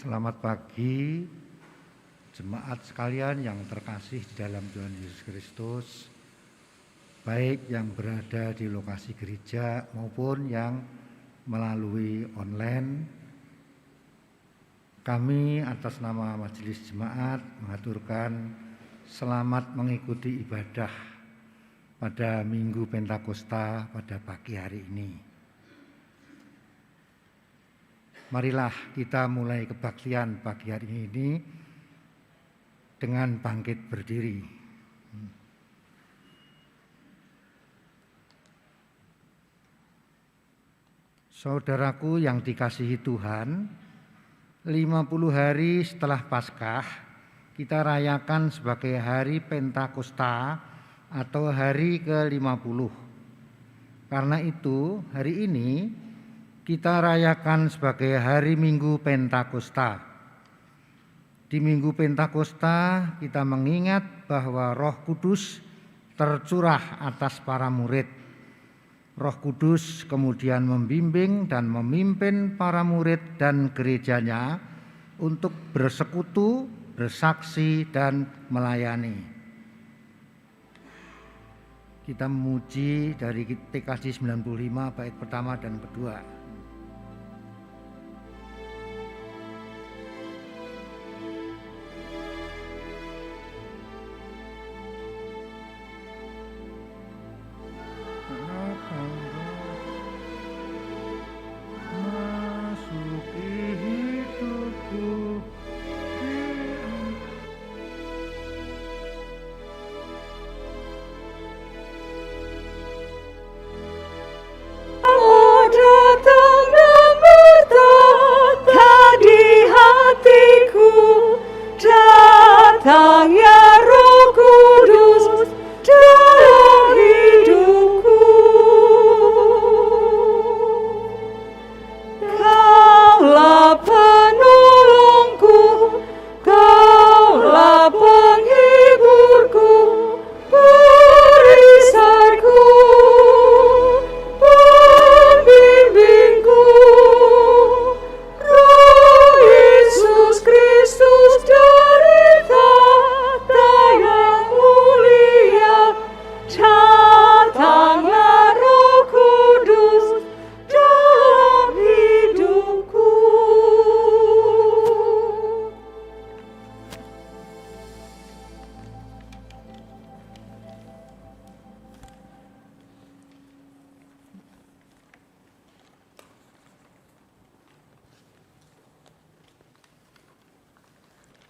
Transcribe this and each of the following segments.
Selamat pagi, jemaat sekalian yang terkasih di dalam Tuhan Yesus Kristus, baik yang berada di lokasi gereja maupun yang melalui online. Kami atas nama Majelis Jemaat mengaturkan selamat mengikuti ibadah pada Minggu Pentakosta pada pagi hari ini. Marilah kita mulai kebaktian pagi hari ini dengan bangkit berdiri. Saudaraku yang dikasihi Tuhan, 50 hari setelah Paskah kita rayakan sebagai hari Pentakosta atau hari ke-50. Karena itu hari ini kita rayakan sebagai hari Minggu Pentakosta. Di Minggu Pentakosta kita mengingat bahwa Roh Kudus tercurah atas para murid. Roh Kudus kemudian membimbing dan memimpin para murid dan gerejanya untuk bersekutu, bersaksi, dan melayani. Kita memuji dari TKJ 95 bait pertama dan kedua.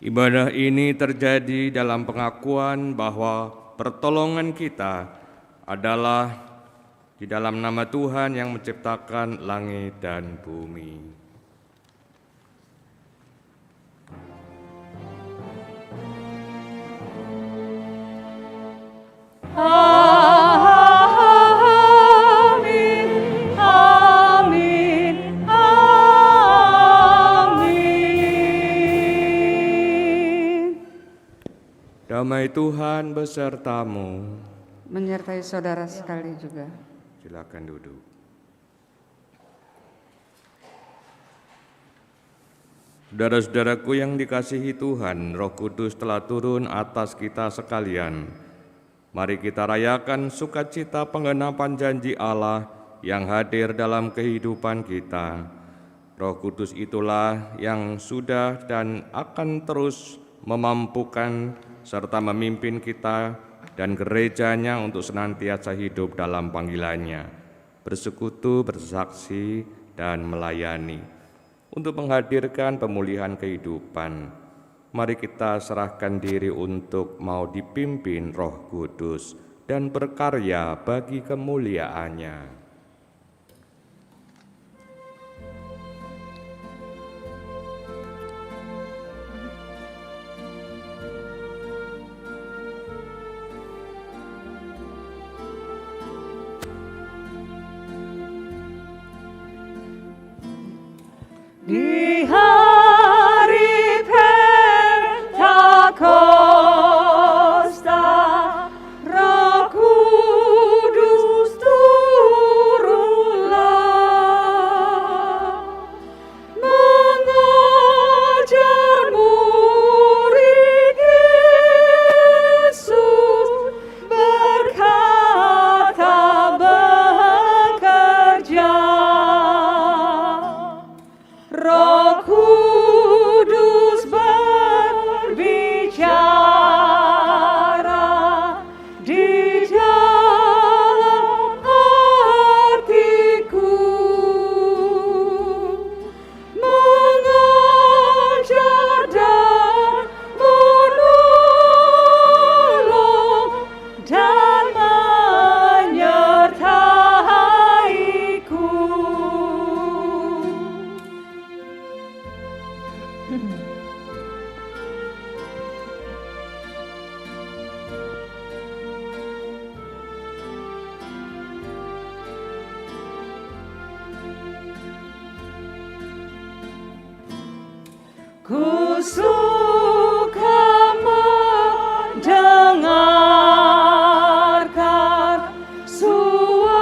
Ibadah ini terjadi dalam pengakuan bahwa pertolongan kita adalah di dalam nama Tuhan yang menciptakan langit dan bumi. Damai Tuhan besertamu. Menyertai saudara sekali juga. Silakan duduk. Saudara-saudaraku yang dikasihi Tuhan, Roh Kudus telah turun atas kita sekalian. Mari kita rayakan sukacita penggenapan janji Allah yang hadir dalam kehidupan kita. Roh Kudus itulah yang sudah dan akan terus memampukan serta memimpin kita dan gerejanya untuk senantiasa hidup dalam panggilannya, bersekutu, bersaksi, dan melayani. Untuk menghadirkan pemulihan kehidupan, mari kita serahkan diri untuk mau dipimpin Roh Kudus dan berkarya bagi kemuliaannya. Di hari Pentakosta, Roh Kudus turunlah, mengajarkan ku suka mendengarkan suara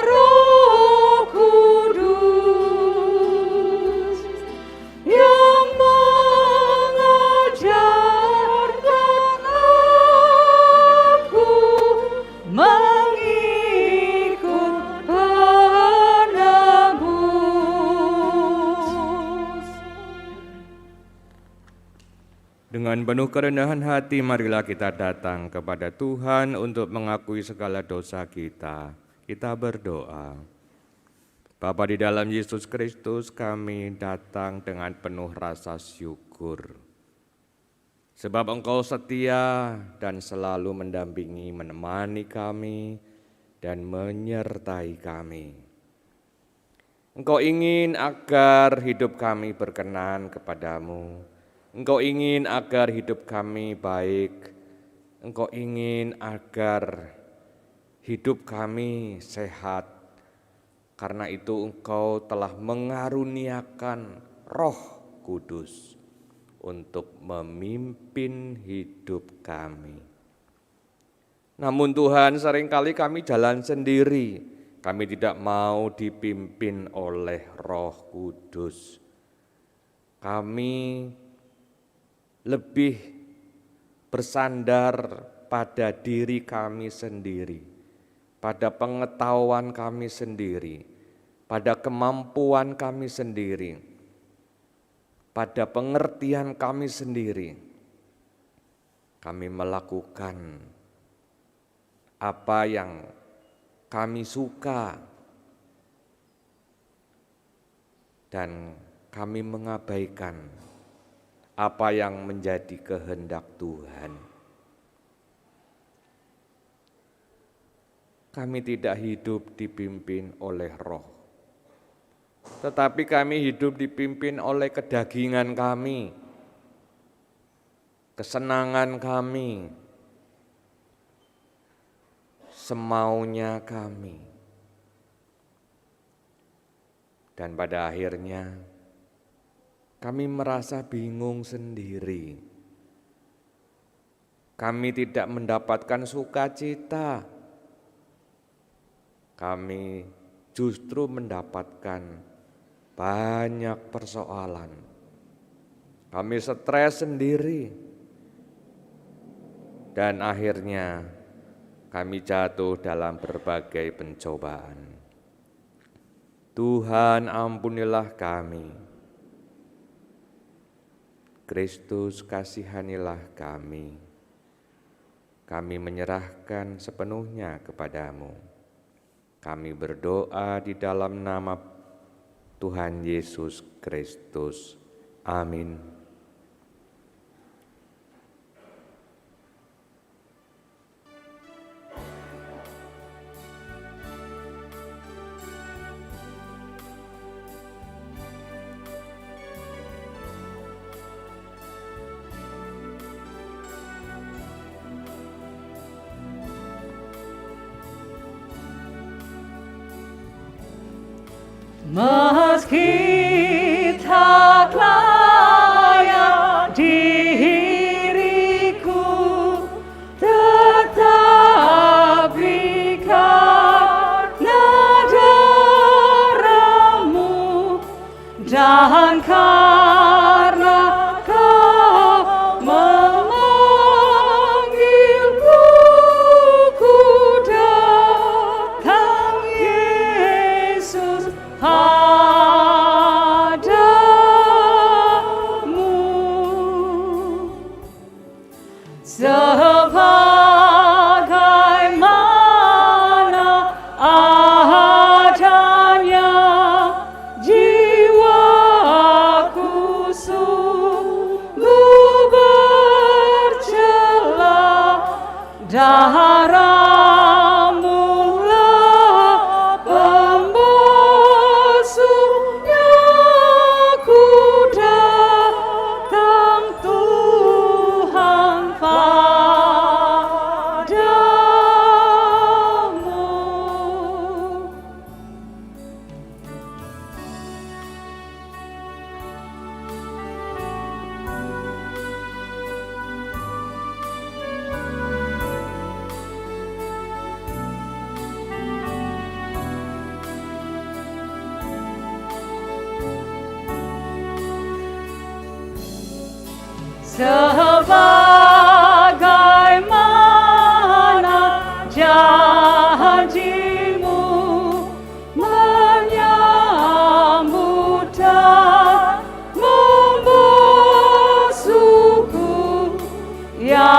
Roh Kudus yang mengajarkan aku mengikut penebus. Dengan penuh kerendahan hati, marilah kita datang kepada Tuhan untuk mengakui segala dosa kita. Kita berdoa. Bapa di dalam Yesus Kristus, kami datang dengan penuh rasa syukur. Sebab Engkau setia dan selalu mendampingi, menemani kami, dan menyertai kami. Engkau ingin agar hidup kami berkenan kepadamu. Engkau ingin agar hidup kami baik. Engkau ingin agar hidup kami sehat. Karena itu Engkau telah mengaruniakan Roh Kudus untuk memimpin hidup kami. Namun Tuhan, seringkali kami jalan sendiri. Kami tidak mau dipimpin oleh Roh Kudus. Kami lebih bersandar pada diri kami sendiri, pada pengetahuan kami sendiri, pada kemampuan kami sendiri, pada pengertian kami sendiri. Kami melakukan apa yang kami suka dan kami mengabaikan apa yang menjadi kehendak Tuhan. Kami tidak hidup dipimpin oleh roh, tetapi kami hidup dipimpin oleh kedagingan kami, kesenangan kami, semaunya kami. Dan pada akhirnya kami merasa bingung sendiri. Kami tidak mendapatkan sukacita. Kami justru mendapatkan banyak persoalan. Kami stres sendiri. Dan akhirnya kami jatuh dalam berbagai pencobaan. Tuhan, ampunilah kami. Kristus, kasihanilah kami. Kami menyerahkan sepenuhnya kepadamu. Kami berdoa di dalam nama Tuhan Yesus Kristus. Amin. Meski tak layak diriku, tetapi karena darah-Mu dan karena Kau memanggilku, ku datang Yesus padamu. Sebagaimana adanya jiwaku sebagaimana janjimu menyambut dan membasuhku, ya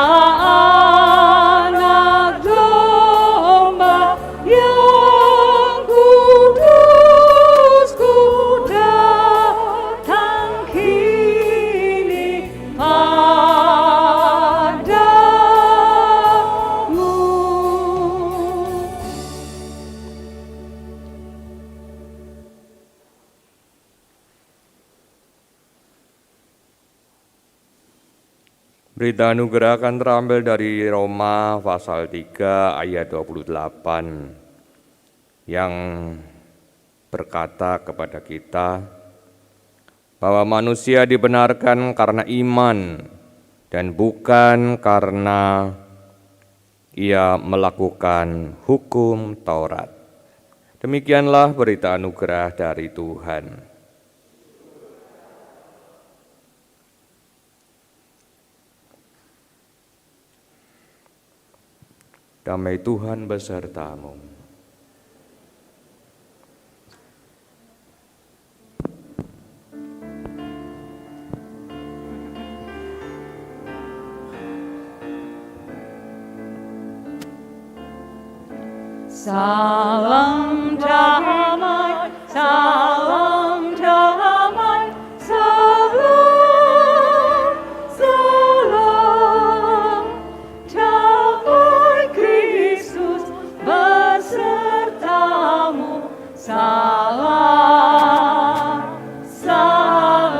anak domba yang kudus, ku datang kini padamu. Berita anugerah akan terambil dari Roma pasal 3 ayat 28 yang berkata kepada kita bahwa manusia dibenarkan karena iman dan bukan karena ia melakukan hukum Taurat. Demikianlah berita anugerah dari Tuhan. Damai Tuhan besertamu. Salam damai, salam damai, salam, salam damai Kristus besertamu, salam, salam.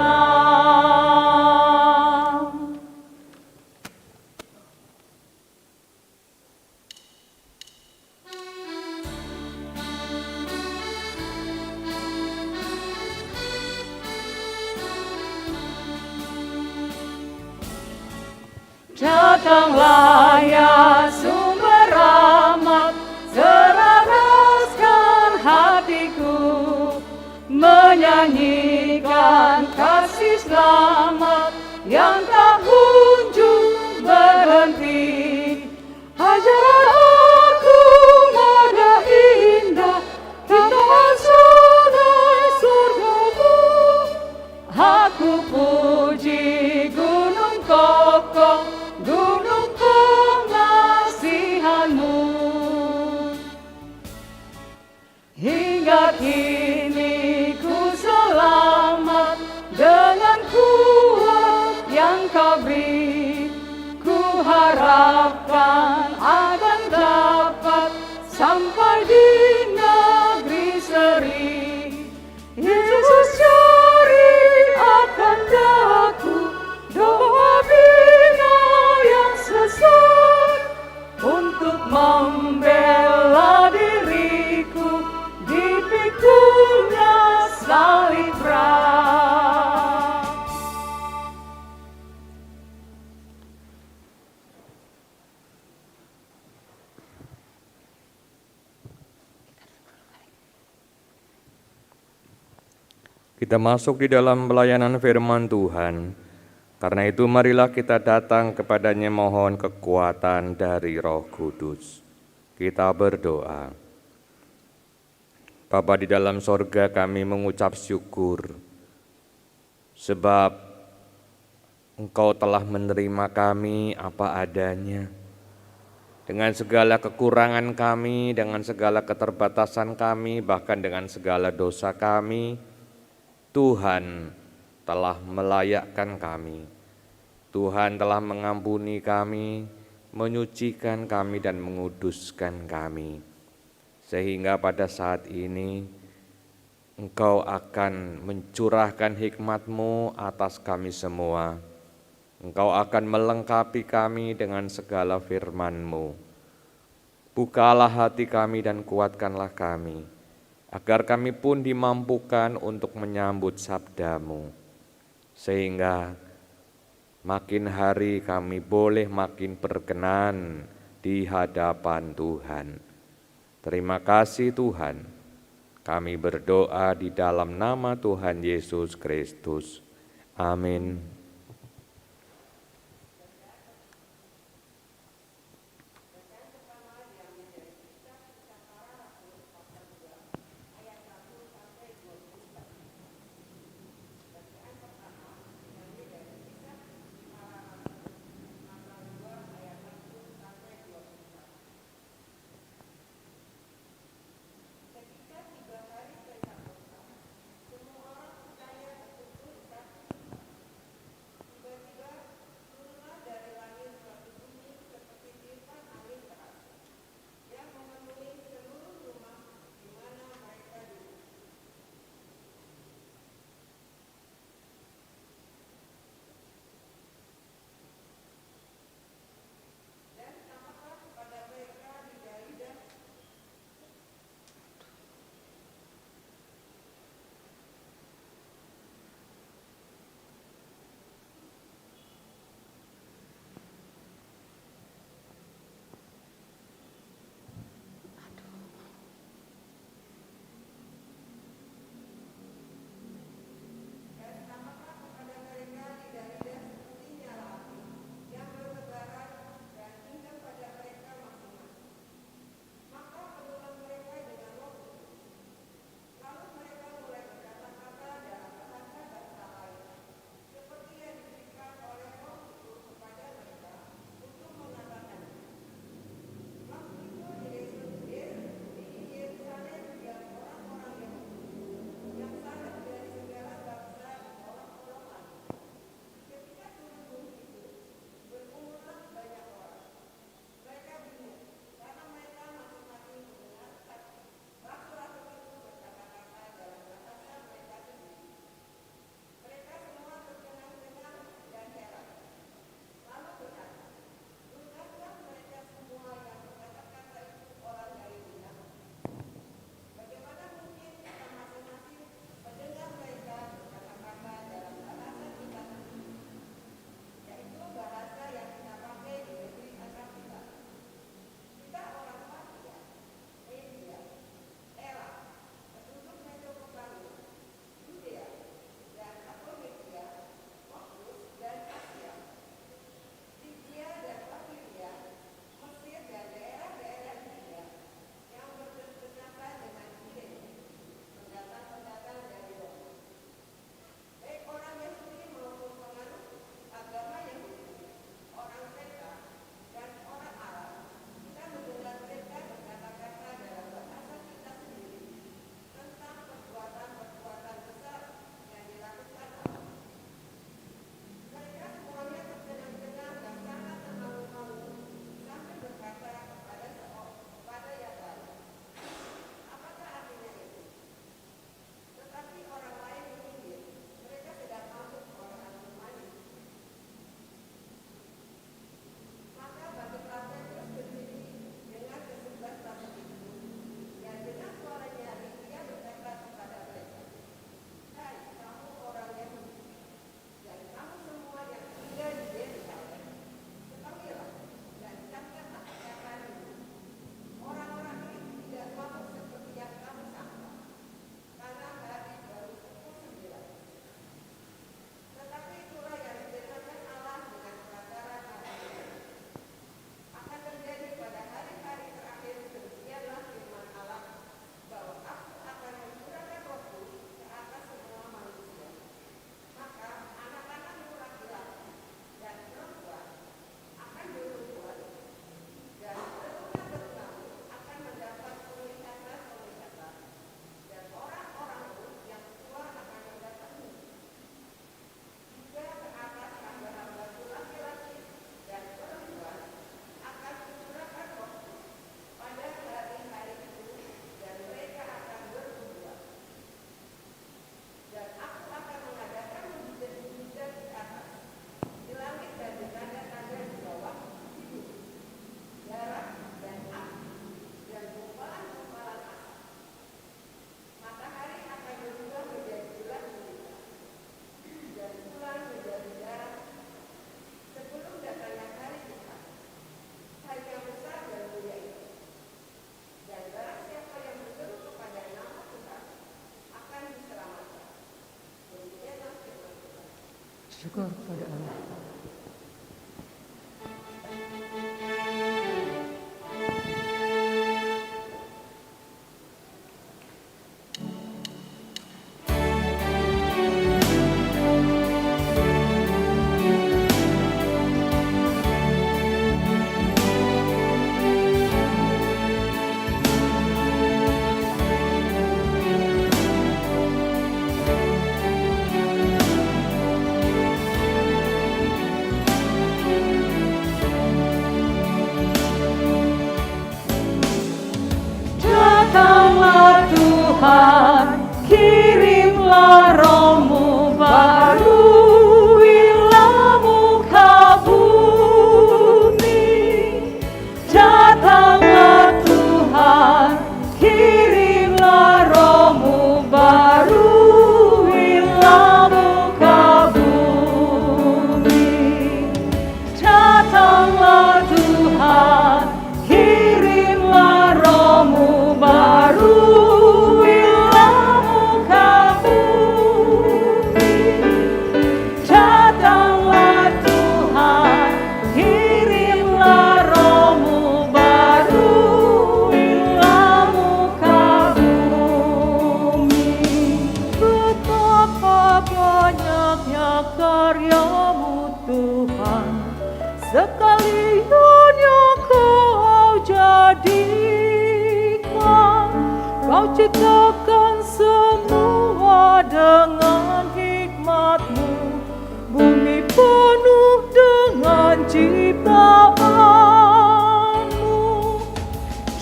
Datanglah ya sumber rahmat, cerahkan hatiku, menyanyikan kasih selamat yang tak kunjung berhenti. Ajar aku nada indah di tengah sungai surgamu, aku puji gunung kokoh, gunung pengasihanmu. Hingga kini ku selamat dengan kuat yang kau beri. Ku harapkan akan dapat sampai di negeri seri. Yesus cari akan daku, domba bina yang sesat, untuk membela diriku, dipikunya salib berat. Kita masuk di dalam pelayanan firman Tuhan. Karena itu marilah kita datang kepadanya mohon kekuatan dari Roh Kudus. Kita berdoa. Bapa di dalam sorga, kami mengucap syukur sebab Engkau telah menerima kami apa adanya. Dengan segala kekurangan kami, dengan segala keterbatasan kami, bahkan dengan segala dosa kami, Tuhan telah melayakkan kami. Tuhan telah mengampuni kami, menyucikan kami dan menguduskan kami. Sehingga pada saat ini Engkau akan mencurahkan hikmat-Mu atas kami semua. Engkau akan melengkapi kami dengan segala firman-Mu. Bukalah hati kami dan kuatkanlah kami, agar kami pun dimampukan untuk menyambut sabda-Mu. Sehingga makin hari kami boleh makin berkenan di hadapan Tuhan. Terima kasih Tuhan. Kami berdoa di dalam nama Tuhan Yesus Kristus. Amin. Syukur kepada Allah. Datanglah Tuhan, kirimlah Roh-Mu baru, biarlah muka bumi. Datanglah Tuhan, kirimlah Roh-Mu baru, biarlah muka bumi. Datanglah Tuhan, kirimlah Roh-Mu baru, biarlah muka bumi. Datanglah Tuhan, kirimlah Roh-Mu baru, biarlah muka bumi. Betapa banyaknya karya-Mu Tuhan, sekali hanya Kau jadikan. Kau ciptakan semua dengan hikmat-Mu, bumi penuh dengan ciptaan-Mu.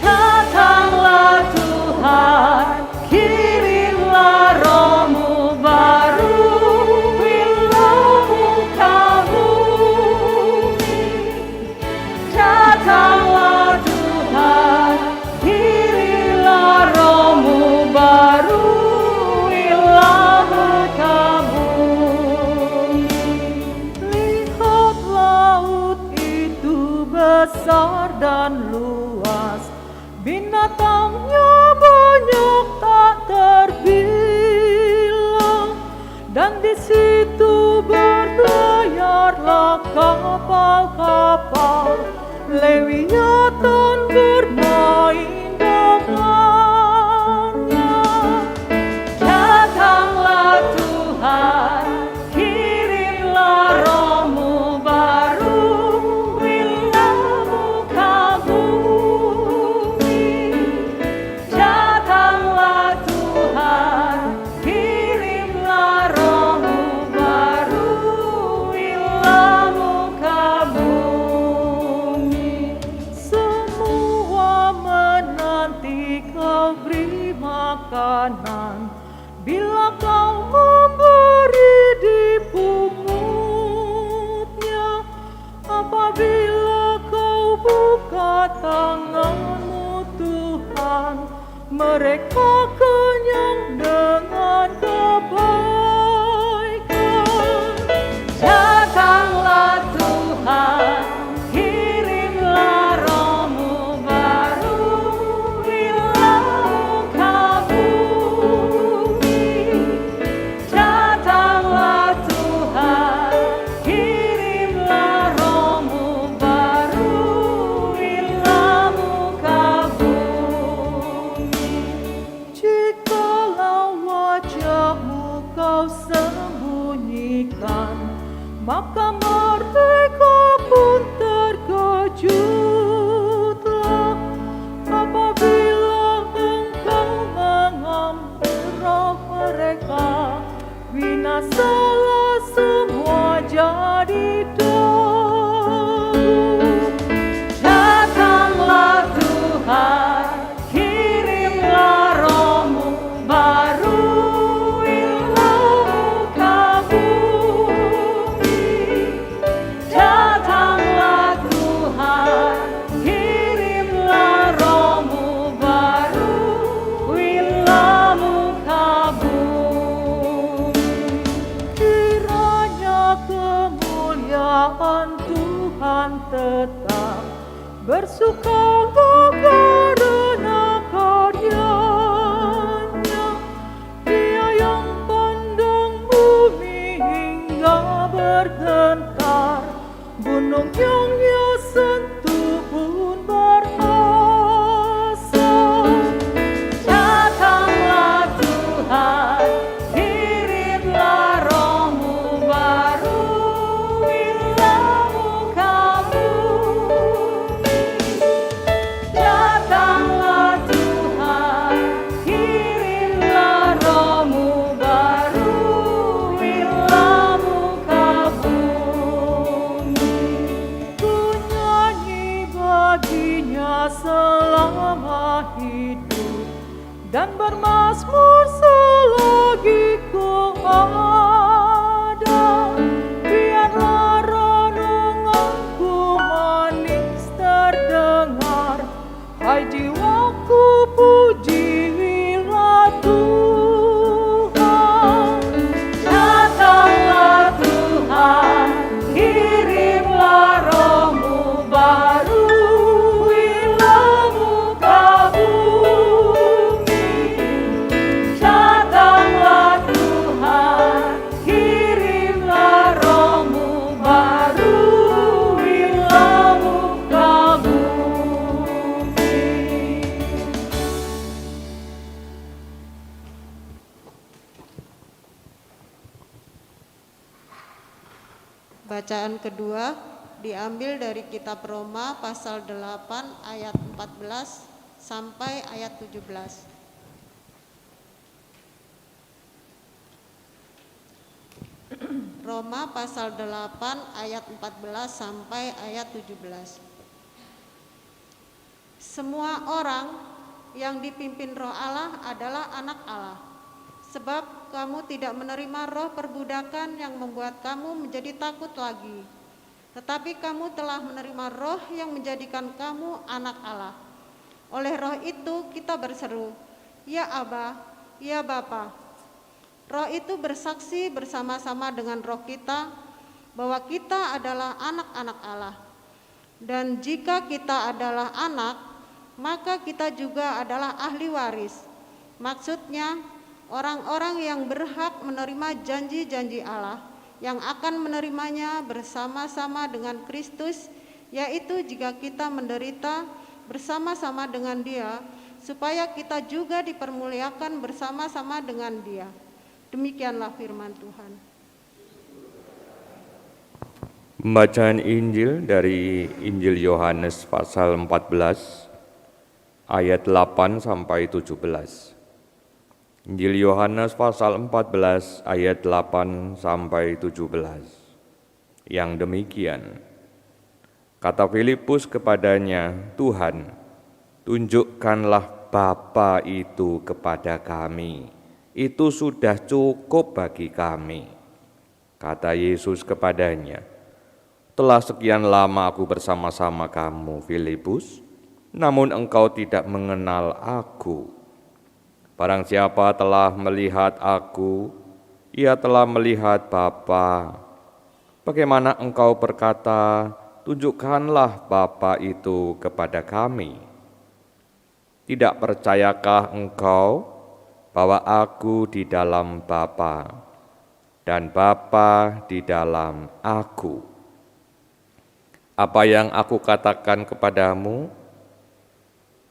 Datanglah Tuhan, kirimlah Roh-Mu baru, biarlah muka bumi. Datanglah Tuhan, kirimlah Roh-Mu baru, biarlah muka bumi. Lihat laut itu besar dan luas, binatangnya banyak tak terbilang, dan di situ berlayarlah kapal-kapal, Lewiatan bermain dengannya. Datanglah Tuhan, kirimlah Roh-Mu baru, biarlah muka bumi. Datanglah Tuhan, kirimlah Roh-Mu baru, biarlah muka bumi. Semua menanti Kau beri makanan, bila Kau memberi dipungutnya. Apabila Kau buka tangan-Mu Tuhan, mereka kenyang dengan kebaikan. Datanglah Tuhan, kirimlah Roh-Mu baru, biarlah muka bumi. Datanglah Tuhan, kirimlah Roh-Mu baru, biarlah muka bumi. Jikalau wajah-Mu Kau sembunyikan, maka mereka pun terkejutlah. Apabila Engkau mengambil roh mereka, binasalah semua jadi debu. Datanglah Tuhan, kirimlah Roh-Mu baru, biarlah muka bumi. Datanglah Tuhan, kirimlah Roh-Mu baru, biarlah muka bumi. Kiranya kemuliaan Tuhan tetap bersukalah karena karyanya. Dia yang pandang bumi hingga Mazmur selagi ku ada, biarlah renunganku manis terdengar. Hai jiwaku, pujilah Tuhan. Datanglah Tuhan, kirimlah Roh-Mu baru, ilmu-Mu bumi. Datanglah Tuhan, kirimlah Roh-Mu baru, ilmu-Mu bumi. Bacaan kedua diambil dari kitab Roma pasal 8 ayat 14 sampai ayat 17. Roma pasal 8 ayat 14 sampai ayat 17. Semua orang yang dipimpin Roh Allah adalah anak Allah. Sebab kamu tidak menerima roh perbudakan yang membuat kamu menjadi takut lagi. Tetapi kamu telah menerima roh yang menjadikan kamu anak Allah. Oleh roh itu kita berseru, "Ya Aba, ya Bapa." Roh itu bersaksi bersama-sama dengan roh kita bahwa kita adalah anak-anak Allah. Dan jika kita adalah anak, maka kita juga adalah ahli waris. Maksudnya, orang-orang yang berhak menerima janji-janji Allah yang akan menerimanya bersama-sama dengan Kristus, yaitu jika kita menderita bersama-sama dengan Dia, supaya kita juga dipermuliakan bersama-sama dengan Dia. Demikianlah firman Tuhan. Pembacaan Injil dari Injil Yohanes pasal 14 ayat 8 sampai 17. Injil Yohanes pasal 14 ayat 8 sampai 17. Yang demikian, kata Filipus kepadanya, "Tuhan, tunjukkanlah Bapa itu kepada kami. Itu sudah cukup bagi kami." Kata Yesus kepadanya, "Telah sekian lama aku bersama-sama kamu, Filipus, namun engkau tidak mengenal aku. Barang siapa telah melihat aku, ia telah melihat Bapa. Bagaimana engkau berkata, 'Tunjukkanlah Bapa itu kepada kami'? Tidak percayakah engkau bahwa aku di dalam Bapa dan Bapa di dalam aku? Apa yang aku katakan kepadamu,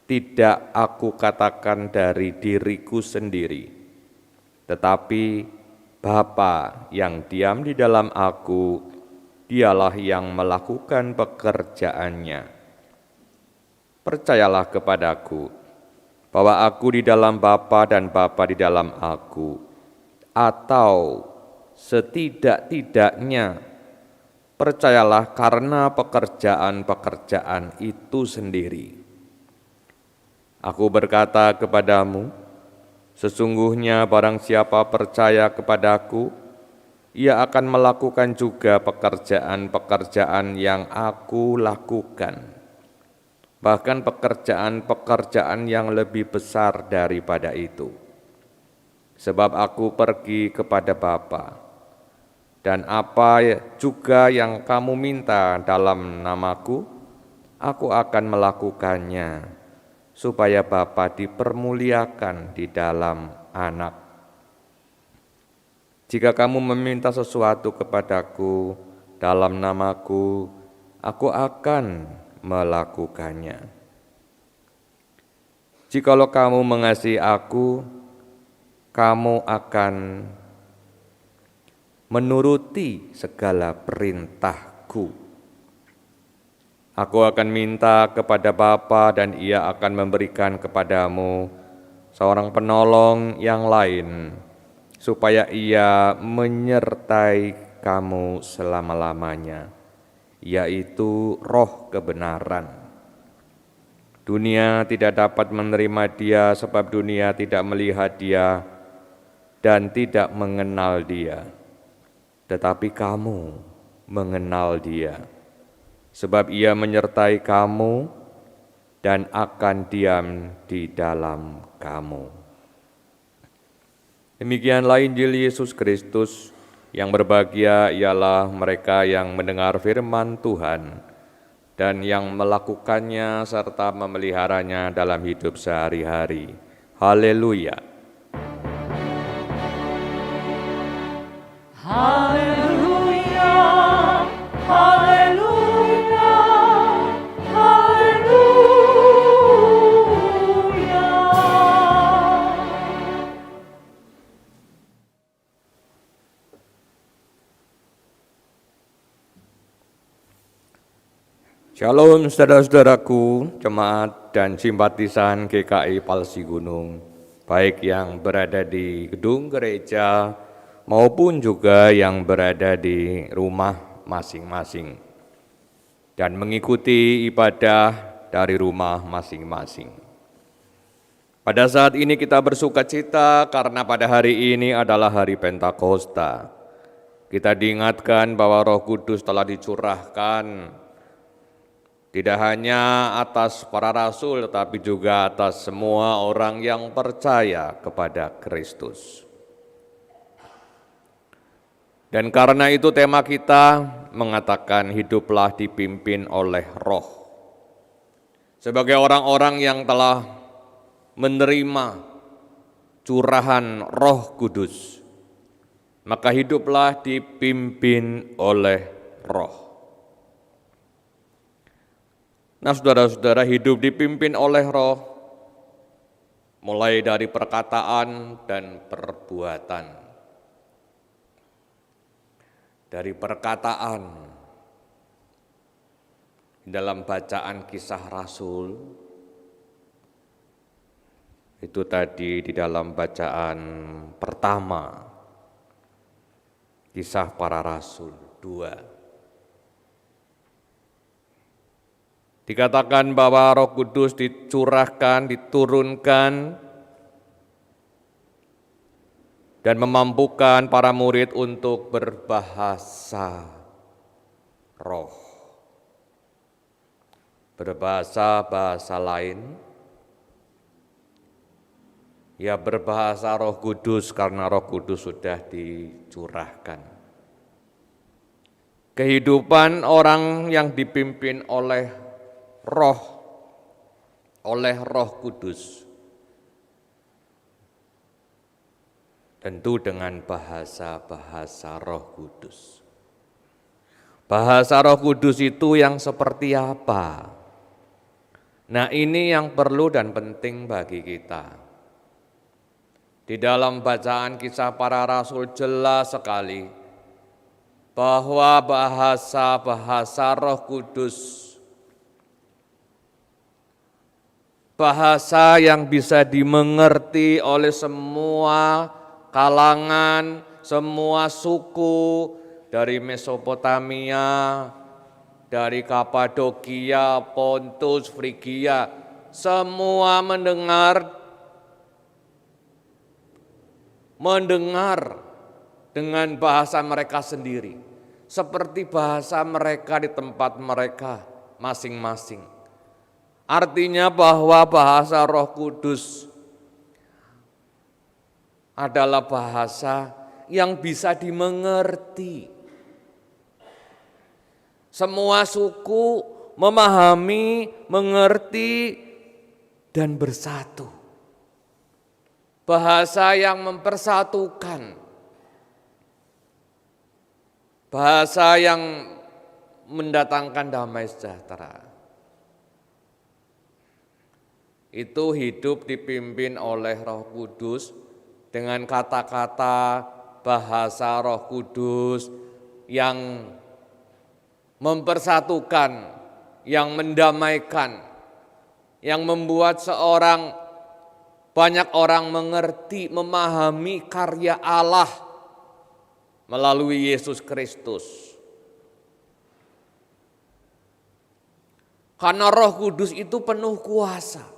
tidak aku katakan dari diriku sendiri, tetapi Bapa yang diam di dalam aku, dialah yang melakukan pekerjaannya. Percayalah kepadaku bahwa aku di dalam Bapa dan Bapa di dalam aku, atau setidak-tidaknya percayalah karena pekerjaan-pekerjaan itu sendiri. Aku berkata kepadamu, sesungguhnya barang siapa percaya kepadaku, ia akan melakukan juga pekerjaan-pekerjaan yang aku lakukan, bahkan pekerjaan-pekerjaan yang lebih besar daripada itu. Sebab aku pergi kepada Bapa, dan apa juga yang kamu minta dalam namaku, aku akan melakukannya, supaya Bapa dipermuliakan di dalam Anak. Jika kamu meminta sesuatu kepadaku dalam namaku, aku akan melakukannya. Jikalau kamu mengasihi aku, kamu akan menuruti segala perintahku. Aku akan minta kepada Bapa dan Ia akan memberikan kepadamu seorang penolong yang lain, supaya Ia menyertai kamu selama-lamanya, yaitu Roh kebenaran. Dunia tidak dapat menerima Dia sebab dunia tidak melihat Dia dan tidak mengenal Dia. Tetapi kamu mengenal Dia, sebab Ia menyertai kamu dan akan diam di dalam kamu. Demikianlah Injil Yesus Kristus. Yang berbahagia ialah mereka yang mendengar firman Tuhan dan yang melakukannya serta memeliharanya dalam hidup sehari-hari. Haleluya. Haleluya, haleluya, haleluya. Shalom saudara-saudaraku, jemaat dan simpatisan GKI Palsi Gunung, baik yang berada di gedung gereja maupun juga yang berada di rumah masing-masing dan mengikuti ibadah dari rumah masing-masing. Pada saat ini kita bersukacita karena pada hari ini adalah hari Pentakosta. Kita diingatkan bahwa Roh Kudus telah dicurahkan tidak hanya atas para rasul, tetapi juga atas semua orang yang percaya kepada Kristus. Dan karena itu tema kita mengatakan hiduplah dipimpin oleh Roh. Sebagai orang-orang yang telah menerima curahan Roh Kudus, maka hiduplah dipimpin oleh Roh. Nah, saudara-saudara, hidup dipimpin oleh Roh mulai dari perkataan dan perbuatan. Dari perkataan dalam bacaan Kisah Rasul, itu tadi di dalam bacaan pertama Kisah Para Rasul 2. Dikatakan bahwa Roh Kudus dicurahkan, diturunkan, dan memampukan para murid untuk berbahasa roh. Berbahasa-bahasa lain, ya berbahasa Roh Kudus karena Roh Kudus sudah dicurahkan. Kehidupan orang yang dipimpin oleh Roh Kudus tentu dengan bahasa-bahasa Roh Kudus. Bahasa Roh Kudus itu yang seperti apa? Nah, ini yang perlu dan penting bagi kita. Di dalam bacaan Kisah Para Rasul jelas sekali bahwa bahasa-bahasa Roh Kudus, bahasa yang bisa dimengerti oleh semua kalangan, semua suku dari Mesopotamia, dari Kapadokia, Pontus, Frigia, semua mendengar dengan bahasa mereka sendiri, seperti bahasa mereka di tempat mereka masing-masing. Artinya bahwa bahasa Roh Kudus adalah bahasa yang bisa dimengerti. Semua suku memahami, mengerti, dan bersatu. Bahasa yang mempersatukan. Bahasa yang mendatangkan damai sejahtera. Itu hidup dipimpin oleh Roh Kudus dengan kata-kata bahasa Roh Kudus yang mempersatukan, yang mendamaikan, yang membuat banyak orang mengerti, memahami karya Allah melalui Yesus Kristus. Karena Roh Kudus itu penuh kuasa.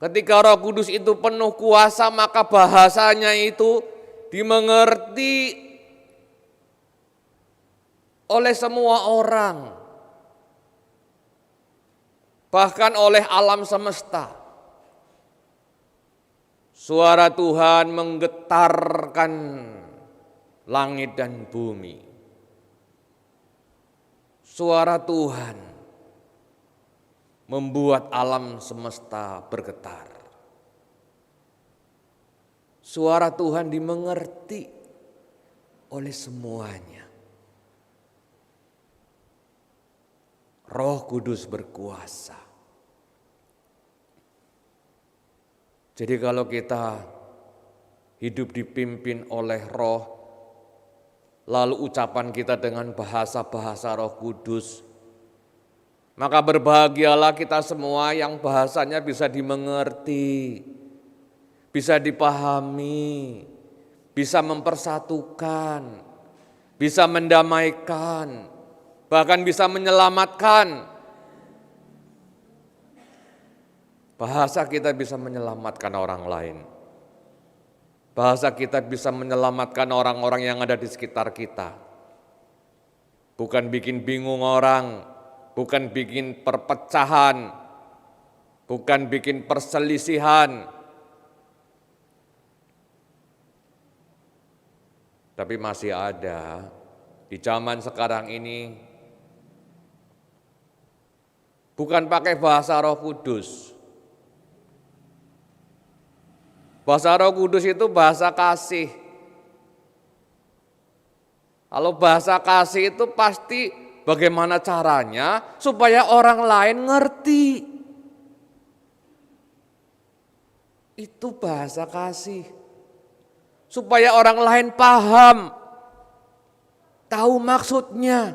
Ketika Roh Kudus itu penuh kuasa, maka bahasanya itu dimengerti oleh semua orang. Bahkan oleh alam semesta. Suara Tuhan menggetarkan langit dan bumi. Suara Tuhan membuat alam semesta bergetar. Suara Tuhan dimengerti oleh semuanya. Roh Kudus berkuasa. Jadi kalau kita hidup dipimpin oleh Roh, lalu ucapan kita dengan bahasa-bahasa Roh Kudus, maka berbahagialah kita semua yang bahasanya bisa dimengerti, bisa dipahami, bisa mempersatukan, bisa mendamaikan, bahkan bisa menyelamatkan. Bahasa kita bisa menyelamatkan orang lain. Bahasa kita bisa menyelamatkan orang-orang yang ada di sekitar kita. Bukan bikin bingung orang, bukan bikin perpecahan, bukan bikin perselisihan. Tapi masih ada di zaman sekarang ini, bukan pakai bahasa Roh Kudus. Bahasa Roh Kudus itu bahasa kasih. Kalau bahasa kasih itu pasti bagaimana caranya supaya orang lain ngerti. Itu bahasa kasih. Supaya orang lain paham, tahu maksudnya.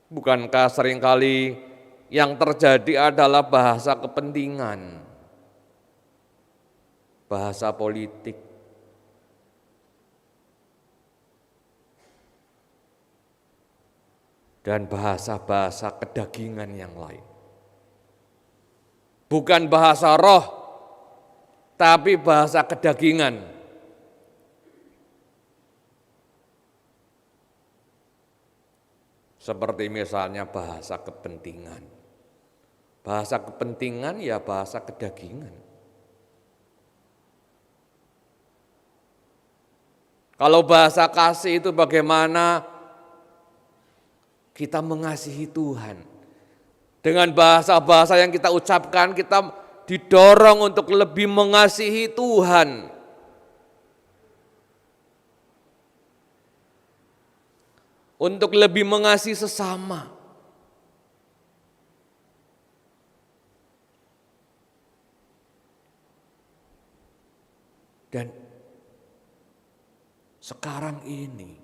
Bukankah seringkali yang terjadi adalah bahasa kepentingan, bahasa politik, dan bahasa-bahasa kedagingan yang lain. Bukan bahasa roh, tapi bahasa kedagingan. Seperti misalnya bahasa kepentingan. Bahasa kepentingan ya bahasa kedagingan. Kalau bahasa kasih itu bagaimana kita mengasihi Tuhan. Dengan bahasa-bahasa yang kita ucapkan, kita didorong untuk lebih mengasihi Tuhan. Untuk lebih mengasihi sesama. Dan sekarang ini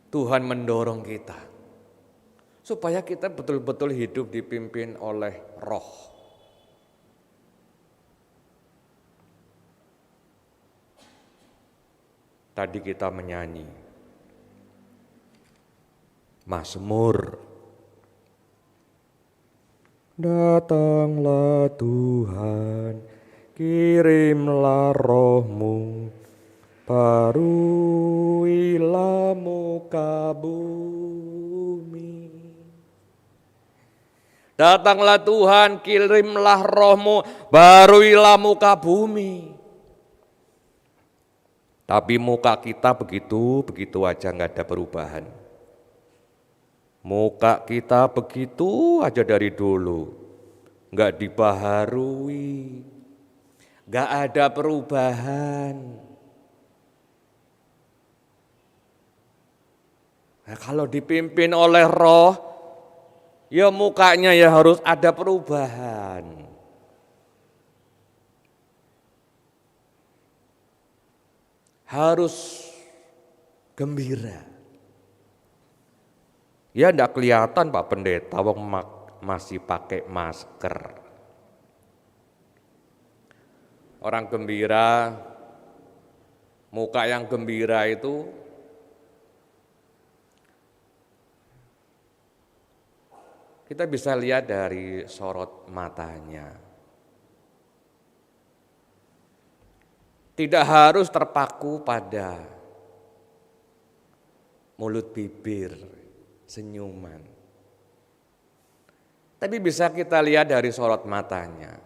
Tuhan mendorong kita supaya kita betul-betul hidup dipimpin oleh Roh. Tadi kita menyanyi Mazmur. Datanglah Tuhan, kirimlah Roh-Mu, baruilah muka bumi. Datanglah Tuhan, kirimlah Roh-Mu, baruilah muka bumi. Tapi muka kita begitu aja nggak ada perubahan. Muka kita begitu aja dari dulu, nggak dibaharui, nggak ada perubahan. Nah, kalau dipimpin oleh Roh, ya mukanya ya harus ada perubahan. Harus gembira. Ya enggak kelihatan Pak Pendeta, wong masih pakai masker. Orang gembira muka yang gembira itu kita bisa lihat dari sorot matanya. Tidak harus terpaku pada mulut bibir, senyuman. Tapi bisa kita lihat dari sorot matanya.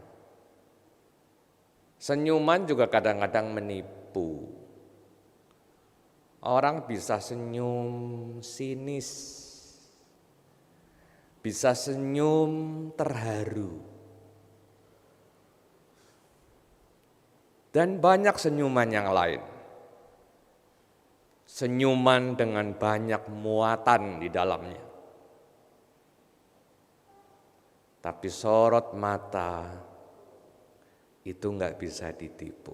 Senyuman juga kadang-kadang menipu. Orang bisa senyum sinis, bisa senyum terharu. Dan banyak senyuman yang lain. Senyuman dengan banyak muatan di dalamnya. Tapi sorot mata itu enggak bisa ditipu.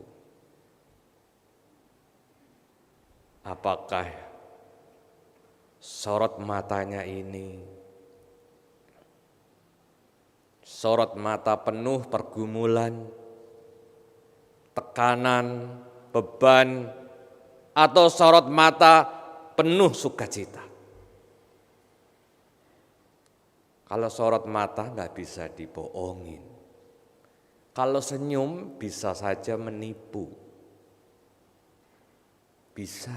Apakah sorot matanya ini sorot mata penuh pergumulan, tekanan, beban, atau sorot mata penuh sukacita? Kalau sorot mata nggak bisa dibohongin. Kalau senyum bisa saja menipu. Bisa.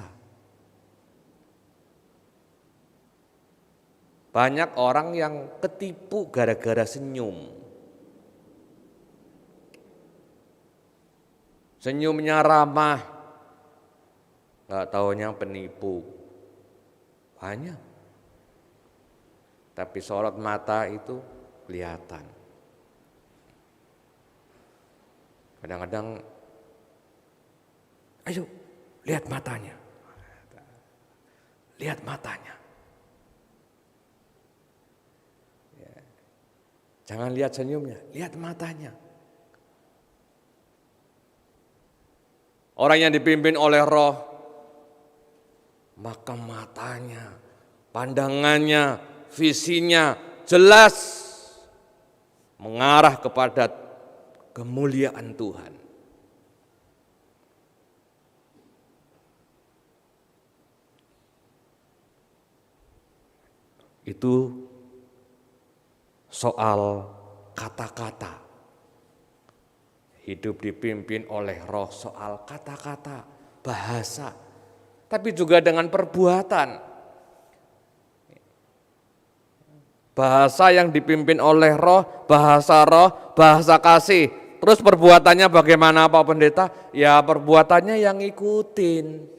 Banyak orang yang ketipu gara-gara senyum. Senyumnya ramah, nggak taunya penipu. Banyak. Tapi sorot mata itu kelihatan. Kadang-kadang, ayo lihat matanya. Lihat matanya. Ya. Jangan lihat senyumnya, lihat matanya. Orang yang dipimpin oleh Roh, maka matanya, pandangannya, visinya jelas mengarah kepada kemuliaan Tuhan. Itu soal kata-kata. Hidup dipimpin oleh Roh soal kata-kata, bahasa, tapi juga dengan perbuatan. Bahasa yang dipimpin oleh Roh, bahasa kasih. Terus perbuatannya bagaimana Pak Pendeta? Ya perbuatannya yang ngikutin.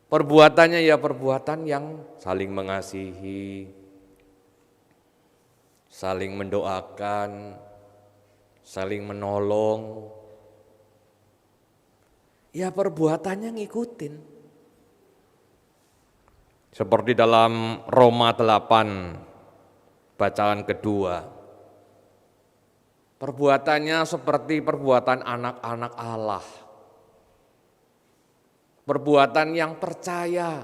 Perbuatannya ya perbuatan yang saling mengasihi, saling mendoakan, saling menolong. Ya perbuatannya ngikutin. Seperti dalam Roma 8, bacaan kedua. Perbuatannya seperti perbuatan anak-anak Allah. Perbuatan yang percaya.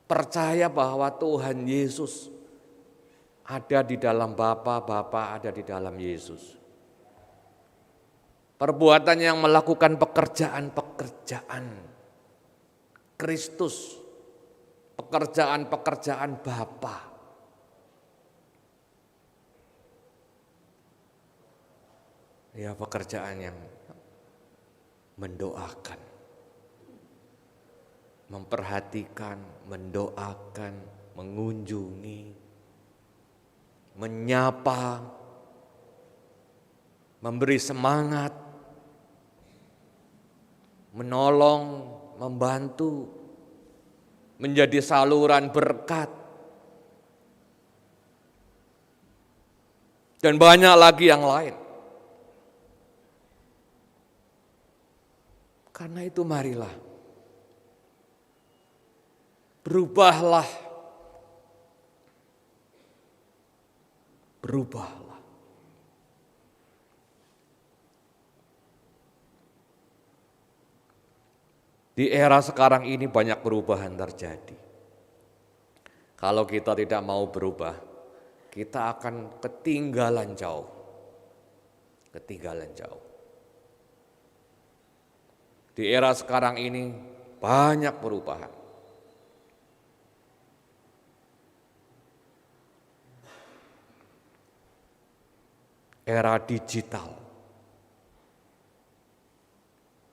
Percaya bahwa Tuhan Yesus ada di dalam Bapa, Bapa ada di dalam Yesus. Perbuatan yang melakukan pekerjaan-pekerjaan Kristus, pekerjaan-pekerjaan Bapa. Ya pekerjaan yang mendoakan, memperhatikan, mendoakan, mengunjungi, menyapa, memberi semangat, menolong, membantu, menjadi saluran berkat. Dan banyak lagi yang lain. Karena itu marilah, berubahlah. Berubahlah. Di era sekarang ini banyak perubahan terjadi. Kalau kita tidak mau berubah, kita akan ketinggalan jauh. ketinggalan jauh. Di era sekarang ini banyak perubahan. Era digital.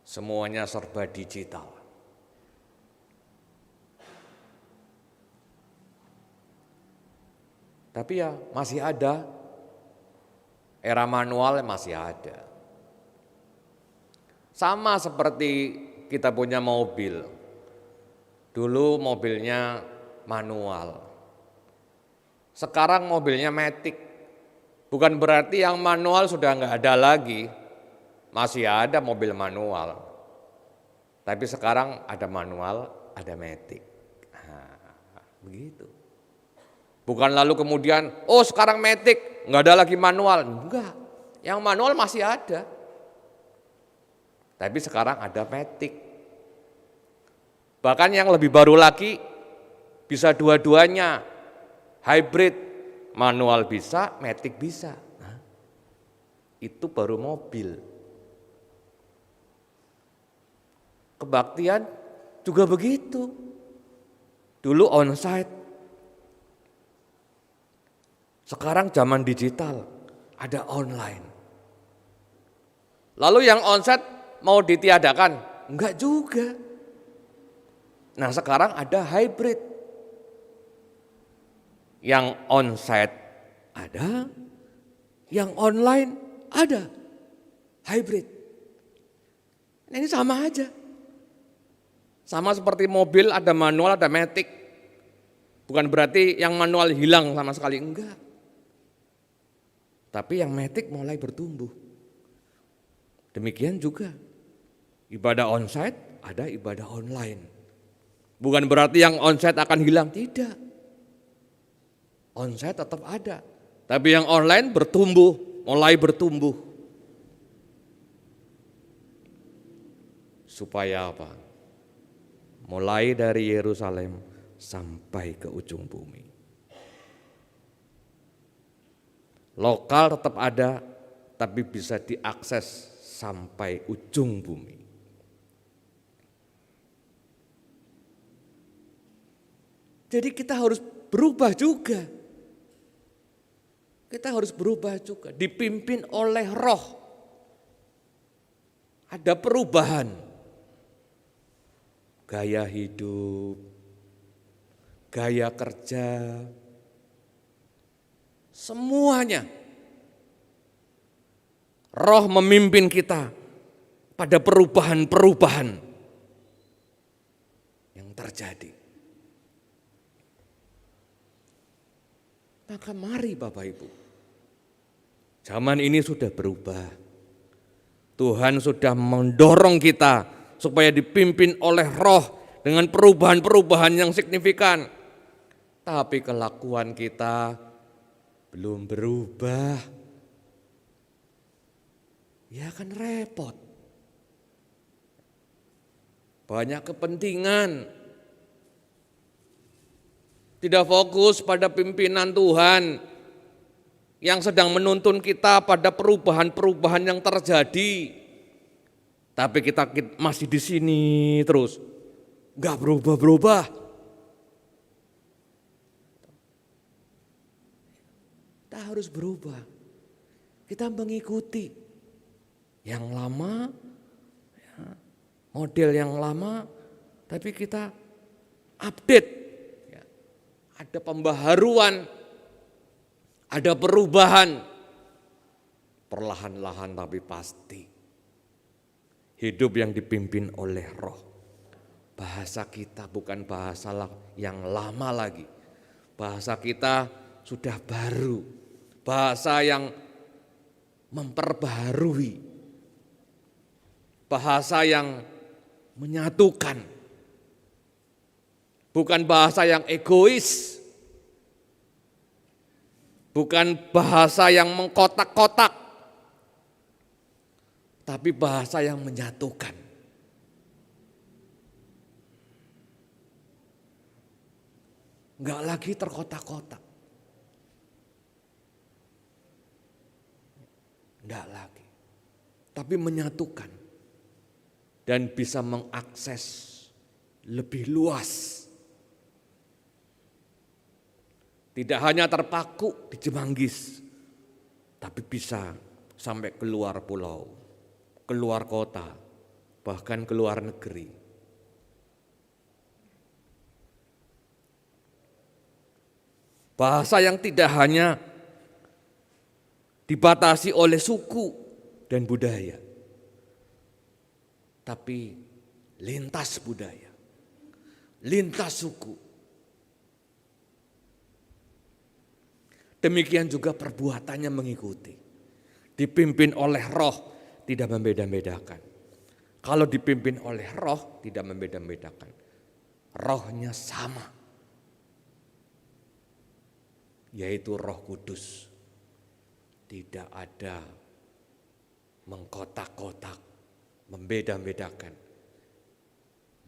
Semuanya serba digital. Tapi ya masih ada, era manual masih ada. Sama seperti kita punya mobil. Dulu mobilnya manual. Sekarang mobilnya matic. Bukan berarti yang manual sudah nggak ada lagi. Masih ada mobil manual. Tapi sekarang ada manual, ada matic. Nah, begitu. Bukan lalu kemudian, oh sekarang matic, nggak ada lagi manual. Enggak, yang manual masih ada. Tapi sekarang ada matic. Bahkan yang lebih baru lagi, bisa dua-duanya. Hybrid, manual bisa, matic bisa. Nah, itu baru mobil. Kebaktian juga begitu. Dulu onsite. Sekarang zaman digital, ada online. Lalu yang onsite mau ditiadakan? Enggak juga. Nah sekarang ada hybrid. Yang onsite ada, yang online ada. Hybrid. Nah, ini sama aja. Sama seperti mobil ada manual, ada matic. Bukan berarti yang manual hilang sama sekali, enggak. Tapi yang matic mulai bertumbuh. Demikian juga ibadah onsite ada ibadah online. Bukan berarti yang onsite akan hilang, tidak. Onsite tetap ada. Tapi yang online bertumbuh, mulai bertumbuh. Supaya apa? Mulai dari Yerusalem sampai ke ujung bumi. Lokal tetap ada, tapi bisa diakses sampai ujung bumi. Jadi kita harus berubah juga. Kita harus berubah juga, dipimpin oleh Roh. Ada perubahan. Gaya hidup, gaya kerja, semuanya. Roh memimpin kita pada perubahan-perubahan yang terjadi. Maka mari Bapak Ibu, zaman ini sudah berubah. Tuhan sudah mendorong kita supaya dipimpin oleh Roh dengan perubahan-perubahan yang signifikan. Tapi kelakuan kita belum berubah. Ya kan repot. Banyak kepentingan. Tidak fokus pada pimpinan Tuhan yang sedang menuntun kita pada perubahan-perubahan yang terjadi. Tapi kita masih di sini terus, nggak berubah-berubah. Kita harus berubah. Kita mengikuti yang lama, model yang lama, tapi kita update. Ada pembaharuan, ada perubahan, perlahan-lahan tapi pasti. Hidup yang dipimpin oleh Roh. Bahasa kita bukan bahasa yang lama lagi. Bahasa kita sudah baru. Bahasa yang memperbaharui. Bahasa yang menyatukan. Bukan bahasa yang egois. Bukan bahasa yang mengkotak-kotak. Tapi bahasa yang menyatukan. Enggak lagi terkotak-kotak. Enggak lagi. tapi menyatukan dan bisa mengakses lebih luas. Tidak hanya terpaku di Jemanggis, tapi bisa sampai keluar pulau, keluar kota, bahkan keluar negeri. Bahasa yang tidak hanya dibatasi oleh suku dan budaya, tapi lintas budaya, lintas suku. Demikian juga perbuatannya mengikuti. Dipimpin oleh Roh, tidak membeda-bedakan. Kalau dipimpin oleh Roh, tidak membeda-bedakan. Rohnya sama, yaitu Roh Kudus. Tidak ada mengkotak-kotak, membeda-bedakan,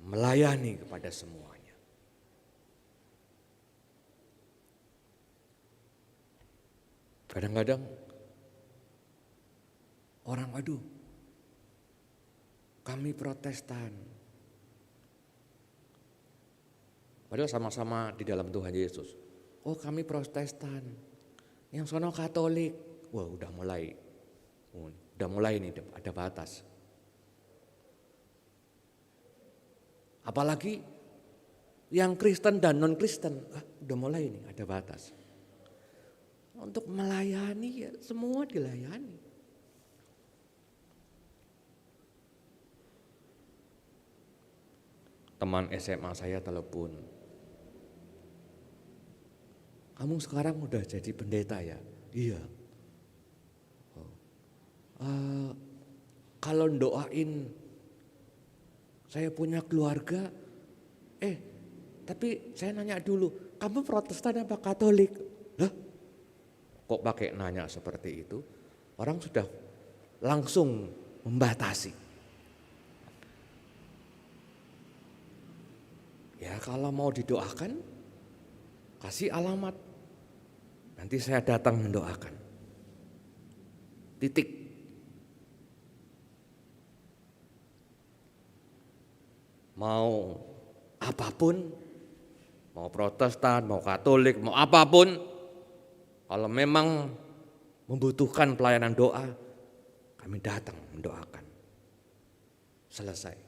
melayani kepada semuanya. Kadang-kadang orang, aduh, kami Protestan. Padahal sama-sama di dalam Tuhan Yesus. Oh, kami Protestan. Yang sono Katolik. Wah, udah mulai nih ada batas. Apalagi yang Kristen dan non-Kristen, udah mulai nih ada batas. Untuk melayani ya semua dilayani. Teman SMA saya telepon, kamu sekarang udah jadi pendeta ya? Iya. Kalau doain saya punya keluarga, tapi saya nanya dulu, kamu Protestan apa Katolik? Lah, kok pakai nanya seperti itu? Orang sudah langsung membatasi. Ya kalau mau didoakan, kasih alamat. Nanti saya datang mendoakan. Titik. Mau apapun, mau Protestan, mau Katolik, mau apapun, kalau memang membutuhkan pelayanan doa, kami datang mendoakan. Selesai.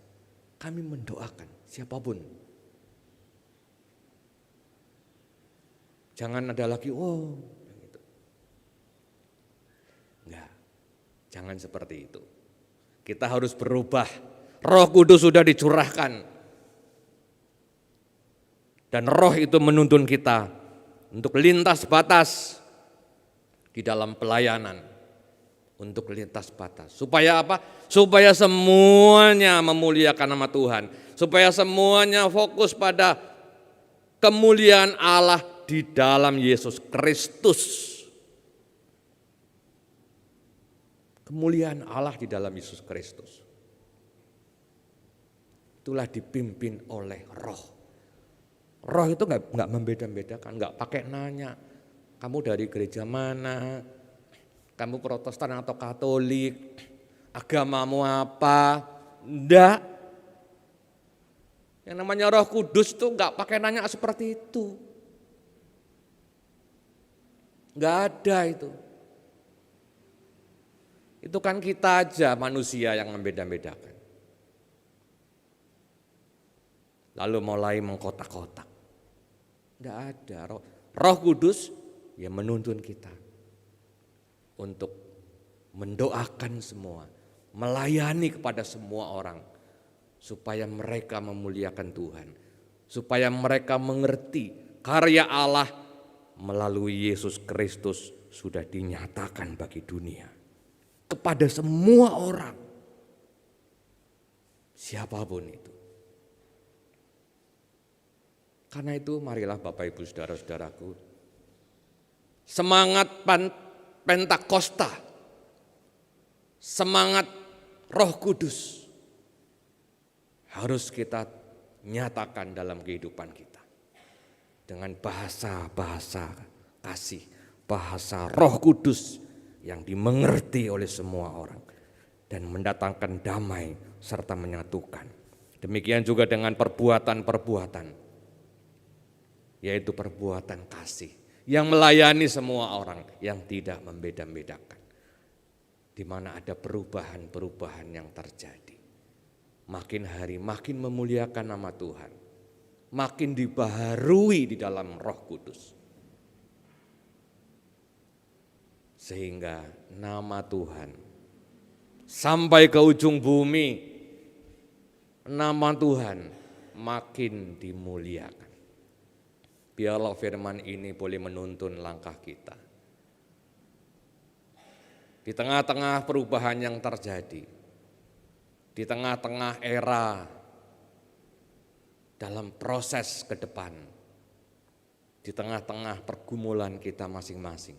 Kami mendoakan siapapun. Jangan ada lagi, gitu. Enggak, jangan seperti itu. Kita harus berubah. Roh Kudus sudah dicurahkan. Dan Roh itu menuntun kita untuk lintas batas di dalam pelayanan. Untuk lintas batas. Supaya apa? Supaya semuanya memuliakan nama Tuhan. Supaya semuanya fokus pada kemuliaan Allah di dalam Yesus Kristus. Kemuliaan Allah di dalam Yesus Kristus. Itulah dipimpin oleh Roh. Roh itu enggak membeda-bedakan, enggak pakai nanya, kamu dari gereja mana, kamu Protestan atau Katolik, agamamu apa, enggak. Yang namanya Roh Kudus itu enggak pakai nanya seperti itu. Enggak ada itu. Itu kan kita aja manusia yang membeda-bedakan. Lalu mulai mengkotak-kotak. Tidak ada. Roh Kudus yang menuntun kita untuk mendoakan semua, melayani kepada semua orang, supaya mereka memuliakan Tuhan, supaya mereka mengerti karya Allah melalui Yesus Kristus sudah dinyatakan bagi dunia, kepada semua orang, siapapun itu. Karena itu marilah Bapak Ibu Saudara-saudaraku, semangat Pentakosta, semangat Roh Kudus harus kita nyatakan dalam kehidupan kita. Dengan bahasa-bahasa kasih, bahasa Roh Kudus yang dimengerti oleh semua orang. dan mendatangkan damai serta menyatukan. Demikian juga dengan perbuatan-perbuatan, yaitu perbuatan kasih yang melayani semua orang, yang tidak membeda-bedakan. Di mana ada perubahan-perubahan yang terjadi. Makin hari makin memuliakan nama Tuhan, makin dibaharui di dalam Roh Kudus. Sehingga nama Tuhan sampai ke ujung bumi, nama Tuhan makin dimuliakan. Biarlah firman ini boleh menuntun langkah kita. Di tengah-tengah perubahan yang terjadi, di tengah-tengah era dalam proses ke depan, di tengah-tengah pergumulan kita masing-masing,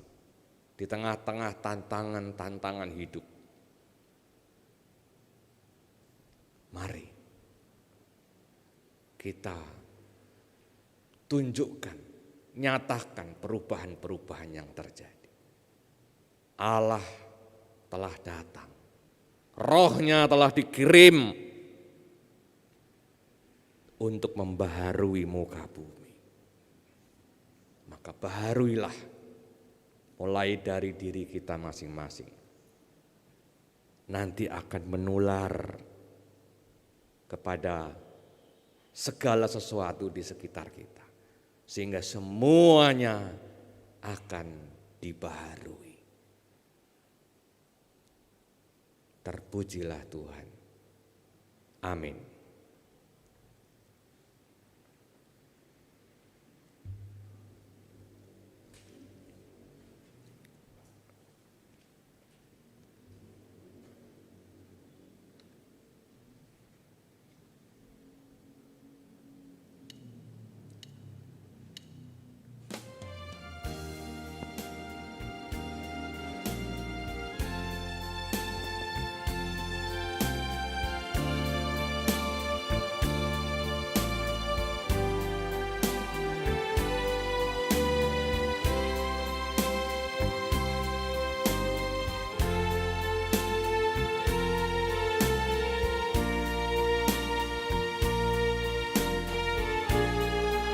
di tengah-tengah tantangan-tantangan hidup, mari kita tunjukkan, nyatakan perubahan-perubahan yang terjadi. Allah telah datang, Roh-Nya telah dikirim untuk membaharui muka bumi. Maka baharuilah mulai dari diri kita masing-masing. Nanti akan menular kepada segala sesuatu di sekitar kita, sehingga semuanya akan dibaharui. Terpujilah Tuhan. Amin.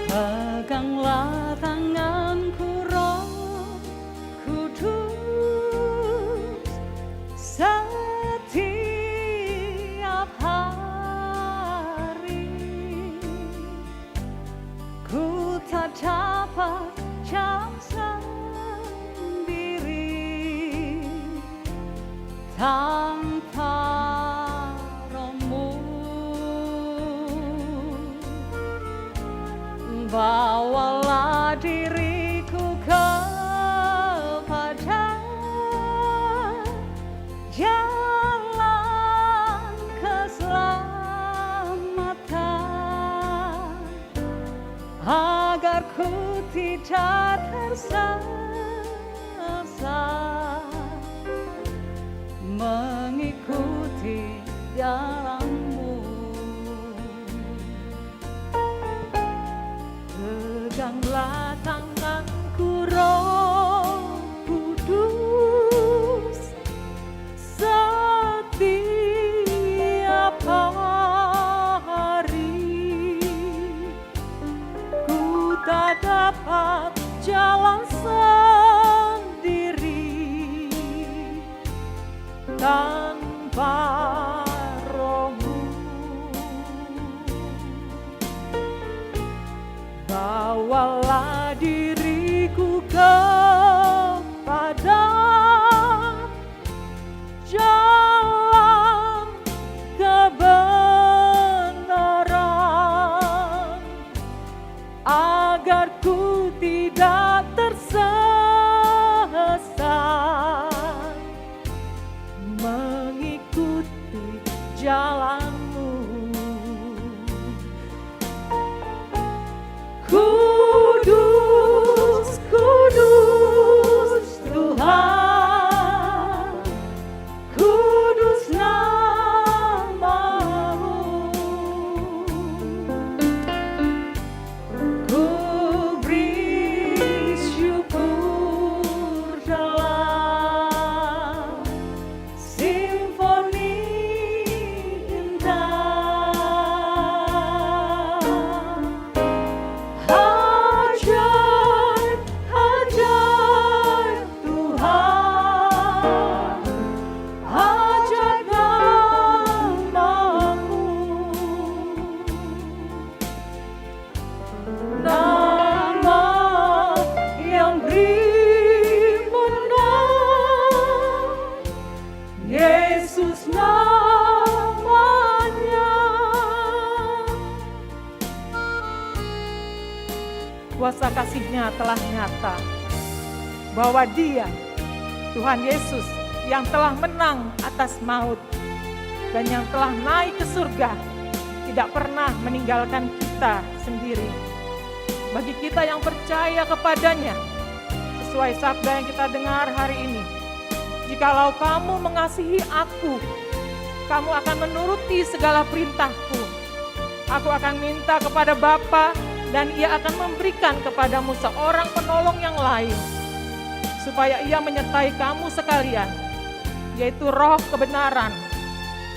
Peganglah tanganku Roh Kudus setiap hari. Ku tak dapat jauh sendiri tanpa bawalah diriku kepada jalan keselamatan, agar ku tidak tersesat mengikuti jalan-Mu. Peganglah tanganku Roh Kudus setiap hari. Ku tak dapat jalan sendiri tanpa Roh-Mu. Bawalah diriku kepada jalan kebenaran, agar ku tidak tersesat mengikuti jalan-Mu. Kudus, kudus Tuhan, kudus nama-Mu. Ku beri nama yang beri menang, Yesus namanya. Kuasa kasih-Nya telah nyata, bahwa Dia, Tuhan Yesus, yang telah menang atas maut dan yang telah naik ke surga, tidak pernah meninggalkan kita sendiri. Bagi kita yang percaya kepadanya, sesuai sabda yang kita dengar hari ini, jikalau kamu mengasihi aku, kamu akan menuruti segala perintahku. Aku akan minta kepada Bapa dan Ia akan memberikan kepadamu seorang penolong yang lain, supaya Ia menyertai kamu sekalian, yaitu Roh kebenaran.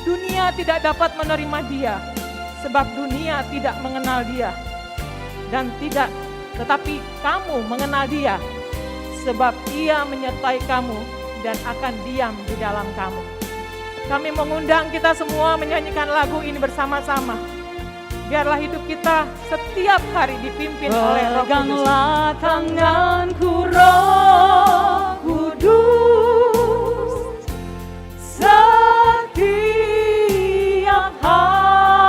Dunia tidak dapat menerima Dia, sebab dunia tidak mengenal Dia. Tetapi kamu mengenal Dia, sebab Ia menyertai kamu dan akan diam di dalam kamu. Kami mengundang kita semua menyanyikan lagu ini bersama-sama. Biarlah hidup kita setiap hari dipimpin oleh Roh Kudus. Peganglah tanganku, Roh Kudus, setiap hari.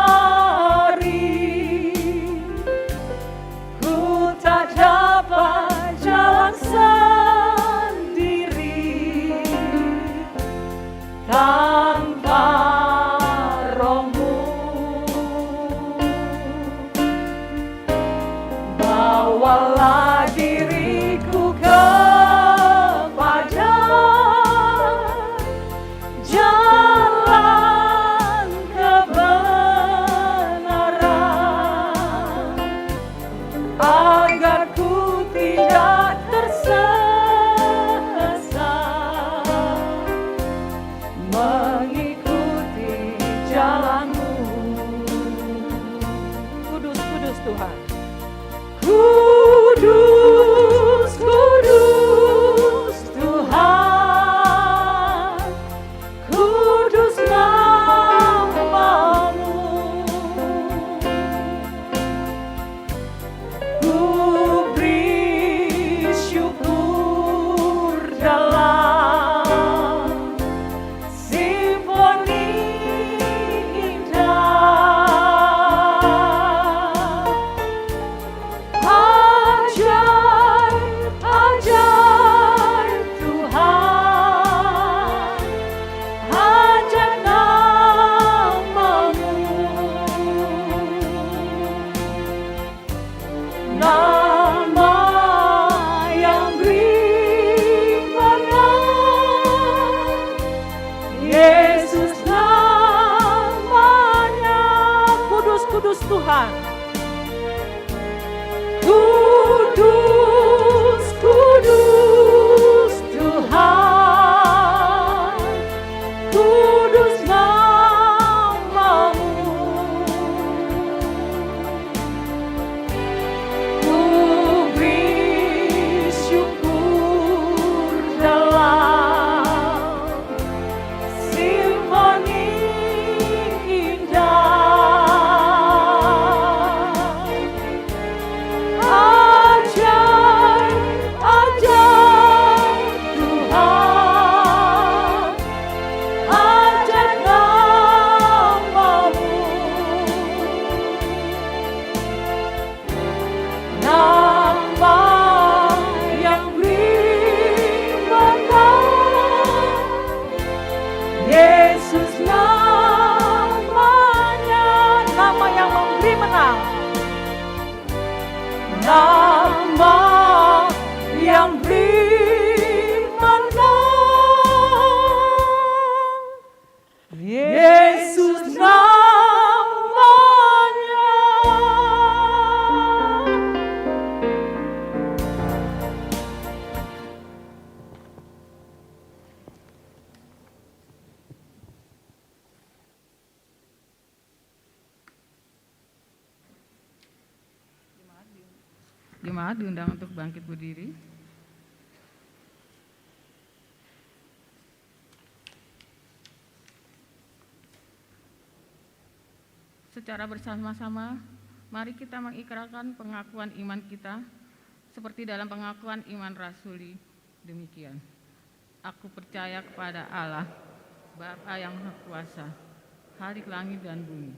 Ku tak dapat jalan sendiri tanpa Roh-Mu. Bawalah diriku kepada jalan kebenaran, agar ku tidak tersesat mengikuti jalan-Mu. Kudus, kudus Tuhan. Kudus, kudus Tuhan, kudus nama-Mu. Ku beri syukur dalam simfoni indah. Ajaib, ajaib Tuhan, ajaib nama-Mu. Nama yang beri menang, Yesus namanya. Kudus, kudus Tuhan. Kudus, kudus Tuhan, kudus nama-Mu. Ku beri syukur dalam simfoni indah. Ajaib, ajaib Tuhan, ajaib nama-Mu. Nama yang beri menang, Yesus namanya. Nama yang memberi menang. Nama yang beri menang, Yesus namanya. Jemaat diundang untuk bangkit berdiri. Secara bersama-sama Mari kita mengikrarkan pengakuan iman kita seperti dalam pengakuan iman rasuli demikian. Aku percaya kepada Allah, Bapa yang Maha Kuasa, Khalik langit dan bumi,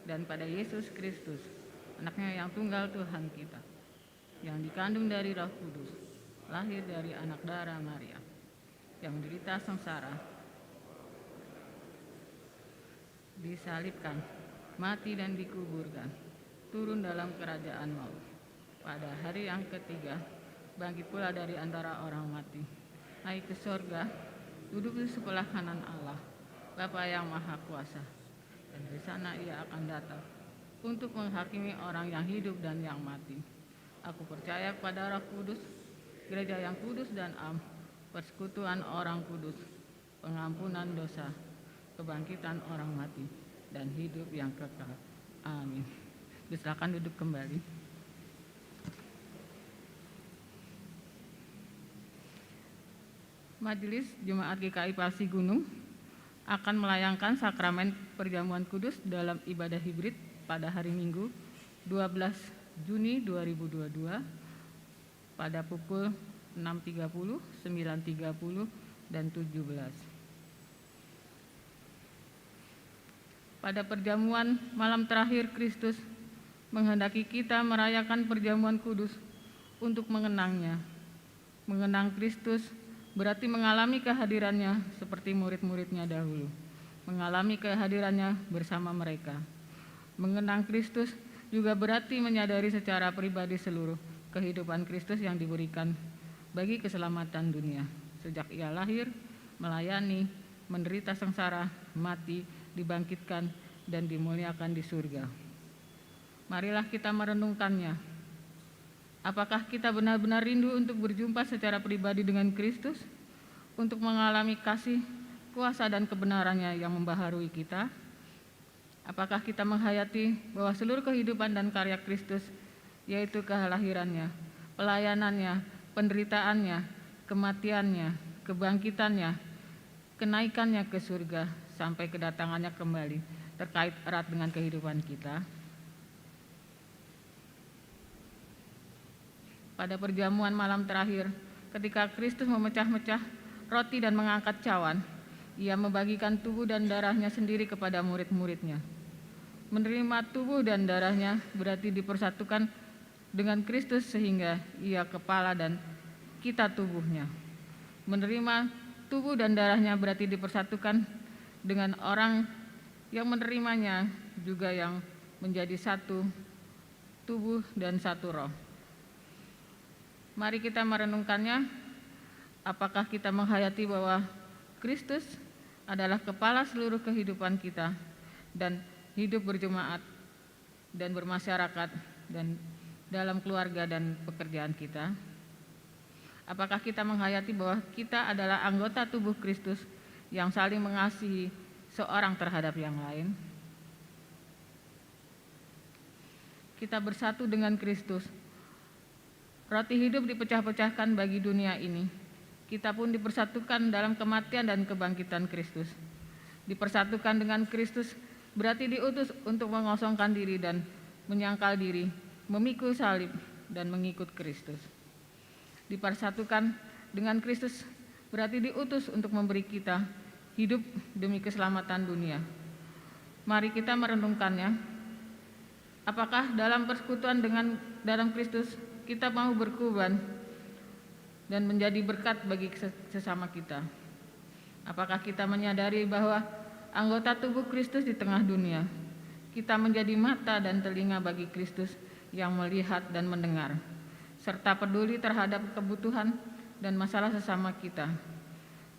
dan pada Yesus Kristus, Anaknya yang tunggal Tuhan kita, yang dikandung dari Roh Kudus, lahir dari anak darah Maria, yang menderita sengsara, disalibkan, mati dan dikuburkan, turun dalam kerajaan maut. Pada hari yang ketiga, bangkit pula dari antara orang mati, naik ke sorga, duduk di sebelah kanan Allah, Bapa yang Maha Kuasa. Dan dari sana ia akan datang untuk menghakimi orang yang hidup dan yang mati. Aku percaya kepada Roh Kudus, gereja yang kudus dan am, persekutuan orang kudus, pengampunan dosa, kebangkitan orang mati, dan hidup yang kekal. Amin. Silakan duduk kembali. Majelis Jemaat GKI Palsi Gunung akan melayangkan sakramen perjamuan kudus dalam ibadah hibrid pada hari Minggu 12 Juni 2022 pada pukul 6.30, 9.30, dan 17. Pada perjamuan malam terakhir Kristus menghendaki kita merayakan perjamuan kudus untuk mengenangnya. Mengenang Kristus berarti mengalami kehadirannya seperti murid-muridnya dahulu, mengalami kehadirannya bersama mereka. Mengenang Kristus juga berarti menyadari secara pribadi seluruh kehidupan Kristus yang diberikan bagi keselamatan dunia. Sejak ia lahir, melayani, menderita sengsara, mati, dibangkitkan, dan dimuliakan di surga. Marilah kita merenungkannya. Apakah kita benar-benar rindu untuk berjumpa secara pribadi dengan Kristus, untuk mengalami kasih, kuasa, dan kebenarannya yang membaharui kita? Apakah kita menghayati bahwa seluruh kehidupan dan karya Kristus, yaitu kelahirannya, pelayanannya, penderitaannya, kematiannya, kebangkitannya, kenaikannya ke surga, sampai kedatangannya kembali, terkait erat dengan kehidupan kita? Pada perjamuan malam terakhir, ketika Kristus memecah-mecah roti dan mengangkat cawan, ia membagikan tubuh dan darahnya sendiri kepada murid-muridnya. Menerima tubuh dan darahnya berarti dipersatukan dengan Kristus sehingga ia kepala dan kita tubuhnya. Menerima tubuh dan darahnya berarti dipersatukan dengan orang yang menerimanya juga yang menjadi satu tubuh dan satu roh. Mari kita merenungkannya. Apakah kita menghayati bahwa Kristus adalah kepala seluruh kehidupan kita dan hidup berjemaat dan bermasyarakat dan dalam keluarga dan pekerjaan kita? Apakah kita menghayati bahwa kita adalah anggota tubuh Kristus yang saling mengasihi seorang terhadap yang lain? Kita bersatu dengan Kristus. Roti hidup dipecah-pecahkan bagi dunia ini. Kita pun dipersatukan dalam kematian dan kebangkitan Kristus. Dipersatukan dengan Kristus berarti diutus untuk mengosongkan diri dan menyangkal diri, memikul salib dan mengikut Kristus. Dipersatukan dengan Kristus berarti diutus untuk memberi kita hidup demi keselamatan dunia. Mari kita merenungkannya. Apakah dalam persekutuan dengan dalam Kristus kita mau berkorban dan menjadi berkat bagi sesama kita? Apakah kita menyadari bahwa anggota tubuh Kristus di tengah dunia, kita menjadi mata dan telinga bagi Kristus yang melihat dan mendengar, serta peduli terhadap kebutuhan dan masalah sesama kita?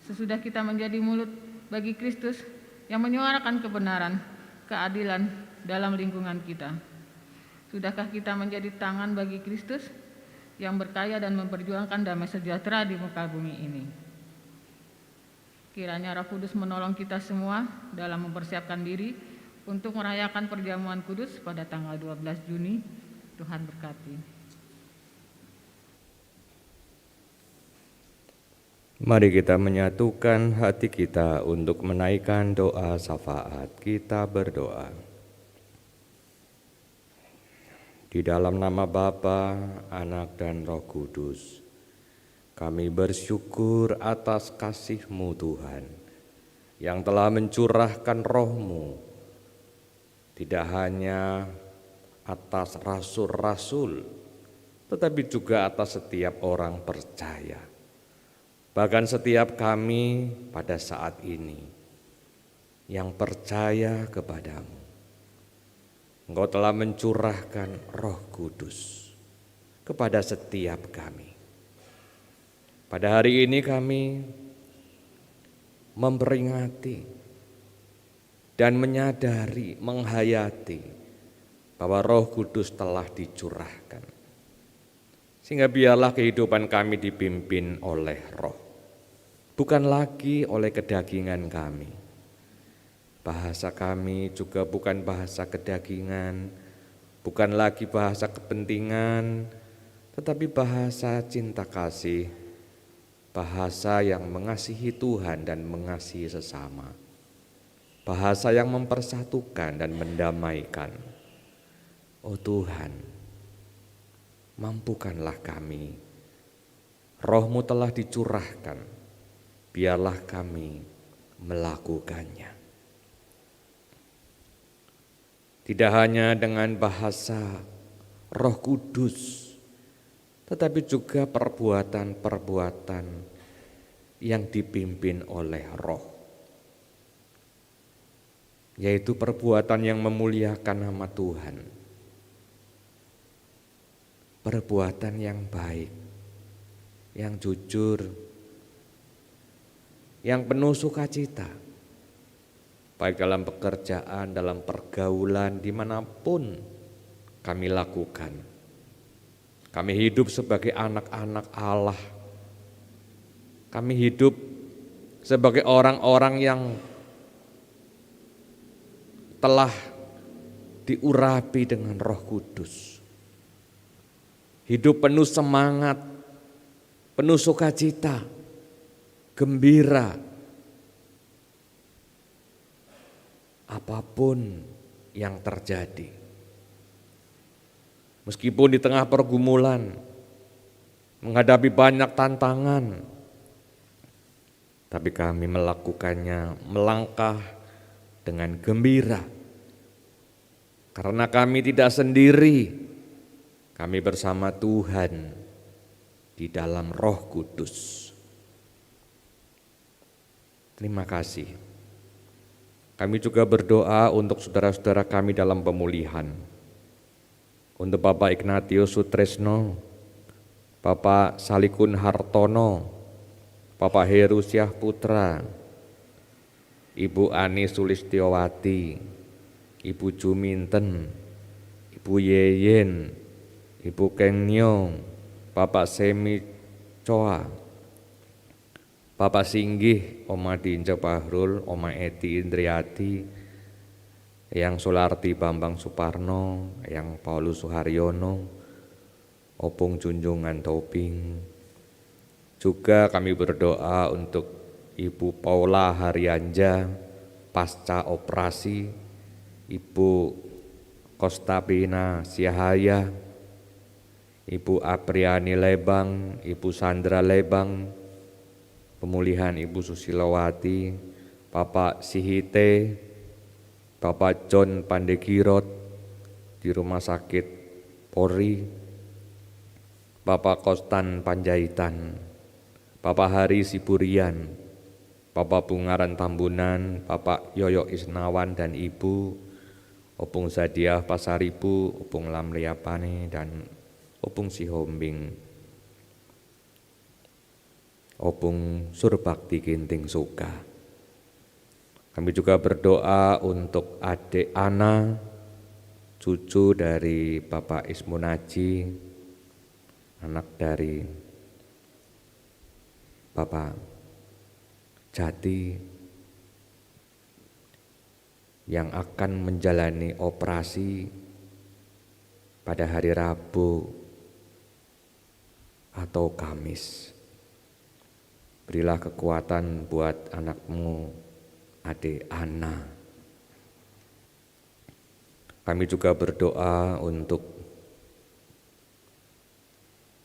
Sesudah kita menjadi mulut bagi Kristus yang menyuarakan kebenaran, keadilan dalam lingkungan kita, sudahkah kita menjadi tangan bagi Kristus yang berkaya dan memperjuangkan damai sejahtera di muka bumi ini? Kiranya Roh Kudus menolong kita semua dalam mempersiapkan diri untuk merayakan perjamuan kudus pada tanggal 12 Juni. Tuhan berkati. Mari kita menyatukan hati kita untuk menaikkan doa syafaat. Kita berdoa. Di dalam nama Bapa, Anak, dan Roh Kudus, kami bersyukur atas kasih-Mu Tuhan, yang telah mencurahkan Roh-Mu, tidak hanya atas rasul-rasul, tetapi juga atas setiap orang percaya. Bahkan setiap kami pada saat ini yang percaya kepadamu. Engkau telah mencurahkan Roh Kudus kepada setiap kami. Pada hari ini kami memperingati dan menyadari, menghayati bahwa Roh Kudus telah dicurahkan. Sehingga biarlah kehidupan kami dipimpin oleh Roh, bukan lagi oleh kedagingan kami. Bahasa kami juga bukan bahasa kedagingan, bukan lagi bahasa kepentingan, tetapi bahasa cinta kasih, bahasa yang mengasihi Tuhan dan mengasihi sesama, bahasa yang mempersatukan dan mendamaikan. Oh Tuhan, mampukanlah kami, Roh-Mu telah dicurahkan, biarlah kami melakukannya. Tidak hanya dengan bahasa Roh Kudus, tetapi juga perbuatan-perbuatan yang dipimpin oleh Roh, yaitu perbuatan yang memuliakan nama Tuhan, perbuatan yang baik, yang jujur, yang penuh sukacita, baik dalam pekerjaan, dalam pergaulan, dimanapun kami lakukan. Kami hidup sebagai anak-anak Allah. Kami hidup sebagai orang-orang yang telah diurapi dengan Roh Kudus. Hidup penuh semangat, penuh sukacita, gembira. Apapun yang terjadi, meskipun di tengah pergumulan, menghadapi banyak tantangan, tapi kami melakukannya, melangkah dengan gembira. Karena kami tidak sendiri, kami bersama Tuhan di dalam Roh Kudus. Terima kasih. Kami juga berdoa untuk saudara-saudara kami dalam pemulihan. Untuk Bapak Ignatius Sutresno, Bapak Salikun Hartono, Bapak Heru Syah Putra, Ibu Ani Sulistiowati, Ibu Juminten, Ibu Yeyen, Ibu Kengnyo, Bapak Semi Choa, Bapak Singgih, Oma Dinja Bahrul, Oma Eti Indriati, Eyang Sularti Bambang Suparno, Eyang Paulus Suharyono, Opung Junjungan Toping. Juga kami berdoa untuk Ibu Paula Haryanja pasca operasi, Ibu Kostabina Siahaya, Ibu Apriani Lebang, Ibu Sandra Lebang, pemulihan Ibu Susilowati, Bapak Sihite, Bapak John Pandegirot di Rumah Sakit Polri, Bapak Kostan Panjaitan, Bapak Hari Siburian, Bapak Bungaran Tambunan, Bapak Yoyo Isnawan dan Ibu, Opung Zadiah Pasaribu, Opung Lamliapane dan Opung Sihombing, Opung Surbakti Ginting Suka. Kami juga berdoa untuk adik Ana, cucu dari Bapak Ismunaji, anak dari Bapak Jati, yang akan menjalani operasi pada hari Rabu atau Kamis. Berilah kekuatan buat anakmu, adik Ana. Kami juga berdoa untuk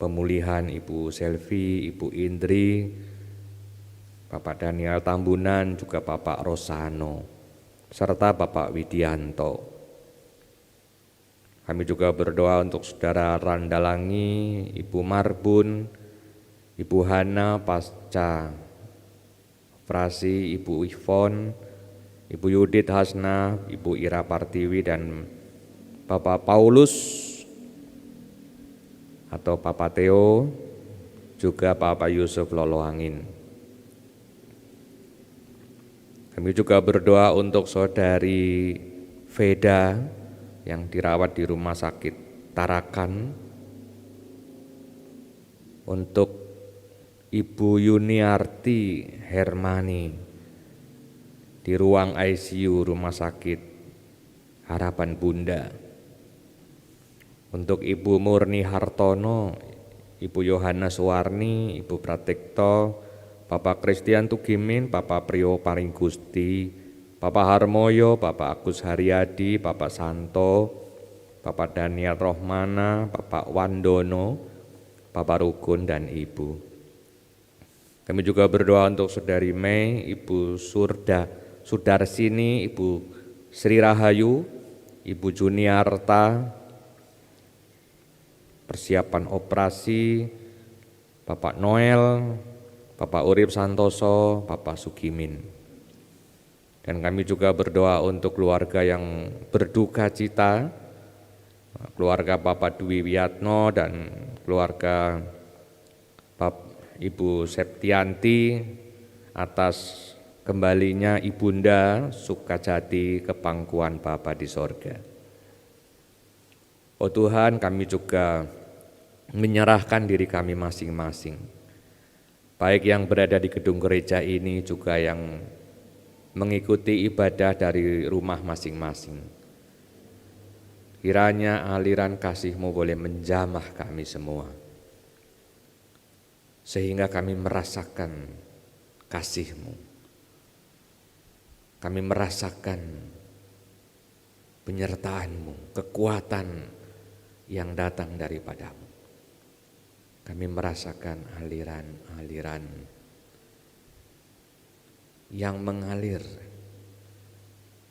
pemulihan Ibu Selvi, Ibu Indri, Bapak Daniel Tambunan, juga Bapak Rosano, serta Bapak Widianto. Kami juga berdoa untuk Saudara Randalangi, Ibu Marbun, Ibu Hana pasca operasi, Ibu Ivon, Ibu Yudit Hasna, Ibu Ira Partiwi, dan Bapak Paulus atau Bapak Theo, juga Bapak Yusuf Loloangin. Kami juga berdoa untuk Saudari Veda yang dirawat di Rumah Sakit Tarakan, untuk Ibu Yuniarti Hermani di ruang ICU Rumah Sakit Harapan Bunda, untuk Ibu Murni Hartono, Ibu Yohana Suwarni, Ibu Pratikto, Bapak Christian Tugimin, Bapak Priyo Paringgusti, Bapak Harmoyo, Bapak Agus Haryadi, Bapak Santo, Bapak Daniel Rohmana, Bapak Wandono, Bapak Rukun, dan Ibu. Kami juga berdoa untuk Saudari Mei, Ibu Sudarsini, Ibu Sri Rahayu, Ibu Juniarta, persiapan operasi, Bapak Noel, Bapak Urip Santoso, Bapak Sugimin. Dan kami juga berdoa untuk keluarga yang berduka cita, keluarga Bapak Dwi Wiyatno dan keluarga Ibu Septianti atas kembalinya Ibunda Sukajati ke pangkuan Bapa di sorga. Oh Tuhan, kami juga menyerahkan diri kami masing-masing, baik yang berada di gedung gereja ini juga yang mengikuti ibadah dari rumah masing-masing. Kiranya aliran kasih-Mu boleh menjamah kami semua, sehingga kami merasakan kasih-Mu. Kami merasakan penyertaan-Mu, kekuatan yang datang daripada-Mu. Kami merasakan aliran-aliran yang mengalir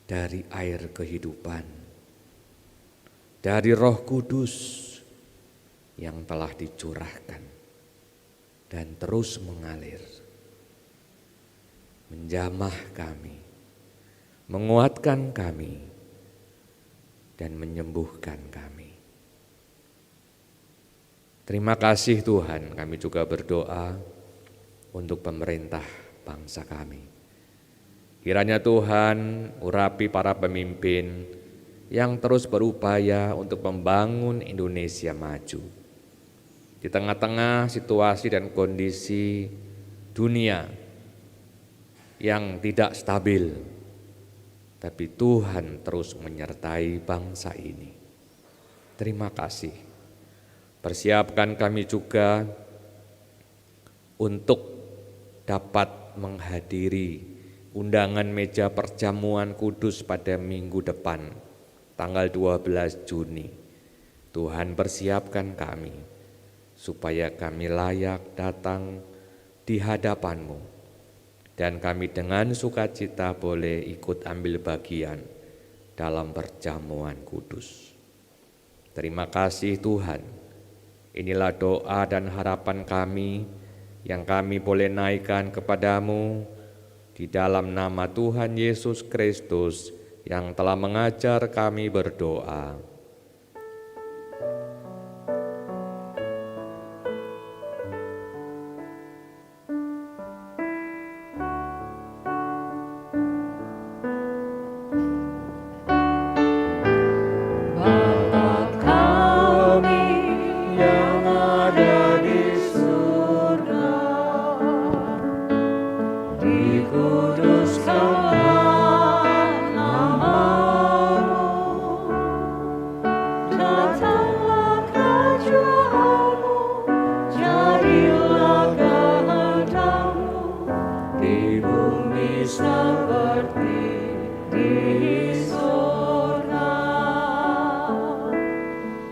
dari air kehidupan, dari Roh Kudus yang telah dicurahkan dan terus mengalir, menjamah kami, menguatkan kami, dan menyembuhkan kami. Terima kasih Tuhan, kami juga berdoa untuk pemerintah bangsa kami. Kiranya Tuhan urapi para pemimpin yang terus berupaya untuk membangun Indonesia maju. Di tengah-tengah situasi dan kondisi dunia yang tidak stabil, tapi Tuhan terus menyertai bangsa ini. Terima kasih. Persiapkan kami juga untuk dapat menghadiri undangan meja perjamuan kudus pada minggu depan, tanggal 12 Juni. Tuhan persiapkan kami, supaya kami layak datang di hadapan-Mu, dan kami dengan sukacita boleh ikut ambil bagian dalam perjamuan kudus. Terima kasih Tuhan. Inilah doa dan harapan kami yang kami boleh naikkan kepadamu di dalam nama Tuhan Yesus Kristus yang telah mengajar kami berdoa.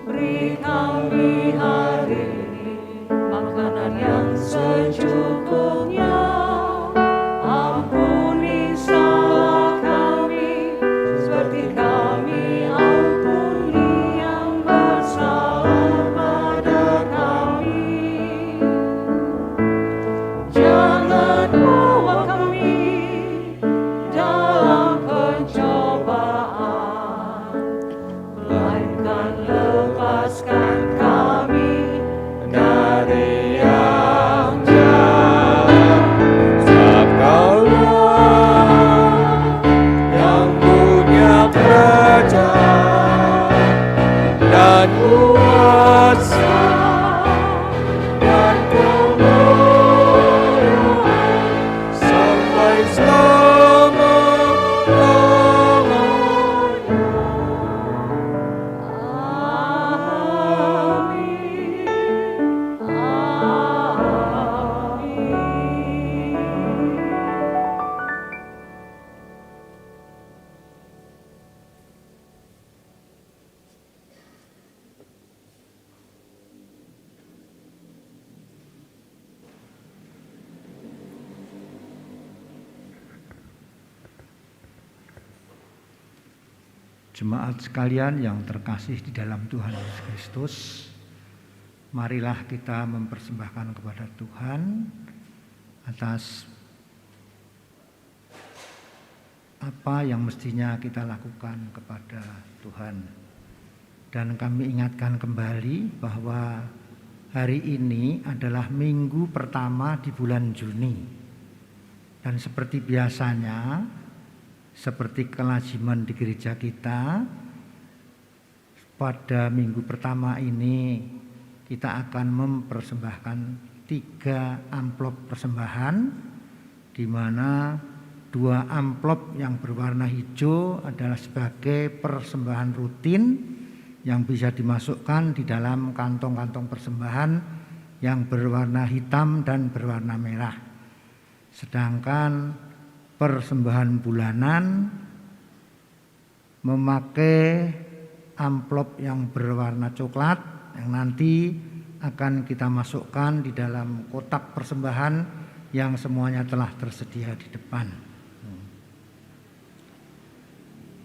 Beri kami hari ini bebaskan kami dari yang jahat. Sebab Kaulah yang punya kerajaan dan kuasa dan kemuliaan sampai selama-lamanya. Amin. Jemaat sekalian yang terkasih di dalam Tuhan Yesus Kristus, marilah kita mempersembahkan kepada Tuhan atas apa yang mestinya kita lakukan kepada Tuhan. Dan kami ingatkan kembali bahwa hari ini adalah minggu pertama di bulan Juni. Dan seperti biasanya, seperti kelaziman di gereja kita, pada minggu pertama ini kita akan mempersembahkan 3 amplop persembahan, di mana 2 amplop yang berwarna hijau adalah sebagai persembahan rutin yang bisa dimasukkan di dalam kantong-kantong persembahan yang berwarna hitam dan berwarna merah. Sedangkan persembahan bulanan memakai amplop yang berwarna coklat yang nanti akan kita masukkan di dalam kotak persembahan yang semuanya telah tersedia di depan.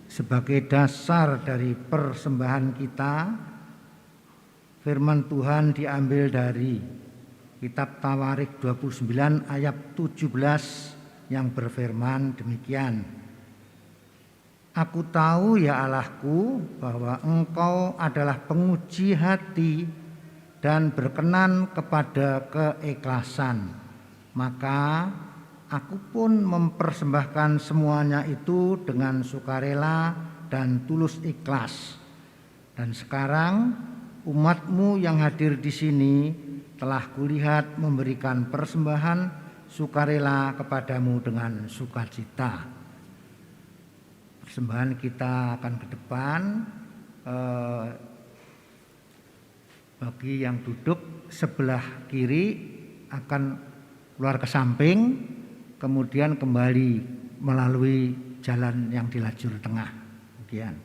Sebagai dasar dari persembahan kita, firman Tuhan diambil dari kitab Tawarik 29 ayat 17 yang berfirman demikian. Aku tahu ya Allahku bahwa Engkau adalah penguji hati dan berkenan kepada keikhlasan. Maka aku pun mempersembahkan semuanya itu dengan sukarela dan tulus ikhlas. Dan sekarang umat-Mu yang hadir di sini telah kulihat memberikan persembahan sukarela kepadamu dengan sukacita. Persembahan kita akan ke depan, bagi yang duduk sebelah kiri akan keluar ke samping, kemudian kembali melalui jalan yang di lajur tengah. Demikian.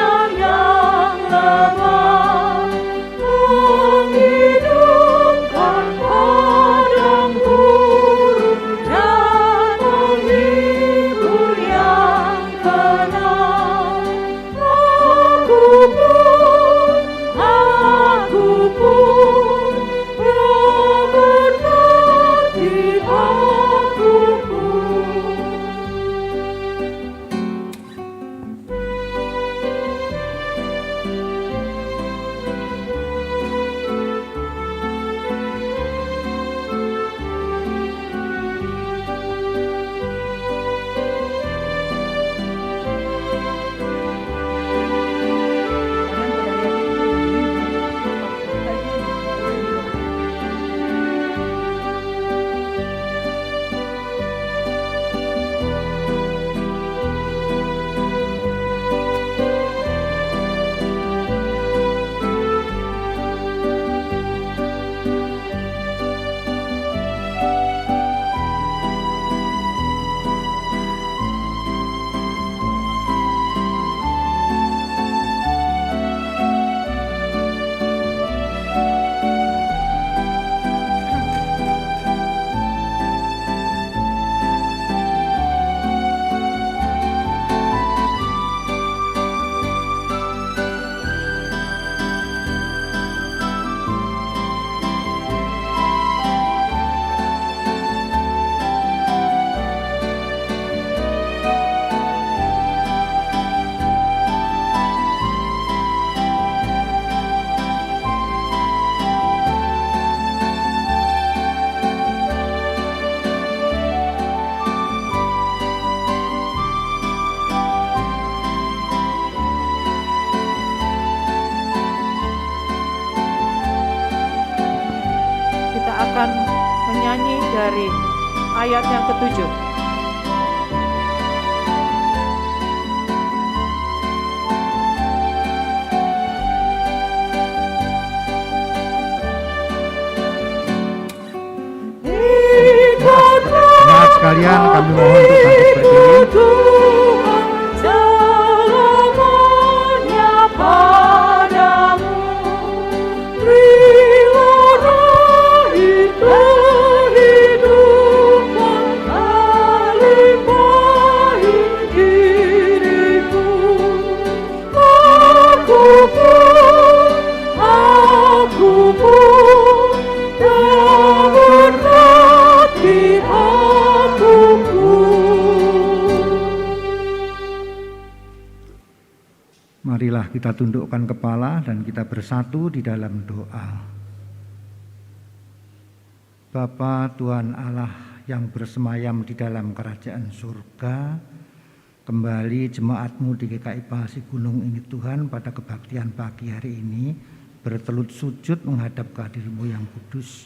Yang lemah dari ayat yang ke-7. Jemaat sekalian, kami mohon untuk bangkit berdiri. Marilah kita tundukkan kepala dan kita bersatu di dalam doa. Bapa Tuhan Allah yang bersemayam di dalam kerajaan surga, kembali jemaat-Mu di GKI Palsi Gunung ini Tuhan pada kebaktian pagi hari ini bertelut sujud menghadap kehadiran-Mu yang kudus,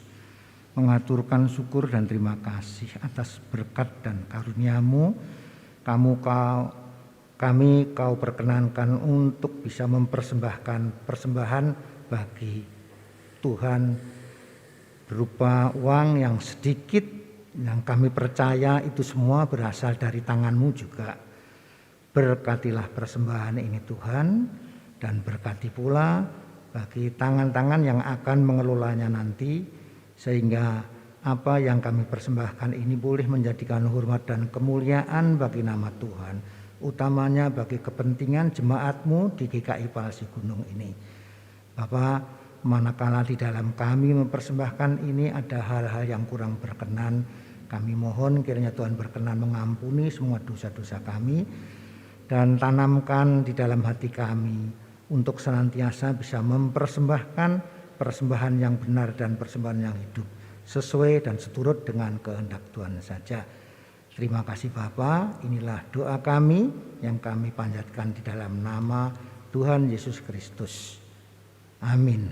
mengaturkan syukur dan terima kasih atas berkat dan karunia-Mu. Kami Kau perkenankan untuk bisa mempersembahkan persembahan bagi Tuhan berupa uang yang sedikit yang kami percaya itu semua berasal dari tangan-Mu juga. Berkatilah persembahan ini Tuhan, dan berkati pula bagi tangan-tangan yang akan mengelolanya nanti, sehingga apa yang kami persembahkan ini boleh menjadikan hormat dan kemuliaan bagi nama Tuhan, utamanya bagi kepentingan jemaat-Mu di GKI Palsi Gunung ini. Bapak, manakala di dalam kami mempersembahkan ini ada hal-hal yang kurang berkenan, kami mohon kiranya Tuhan berkenan mengampuni semua dosa-dosa kami, dan tanamkan di dalam hati kami untuk senantiasa bisa mempersembahkan persembahan yang benar dan persembahan yang hidup, sesuai dan seturut dengan kehendak Tuhan saja. Terima kasih Bapa, inilah doa kami yang kami panjatkan di dalam nama Tuhan Yesus Kristus. Amin.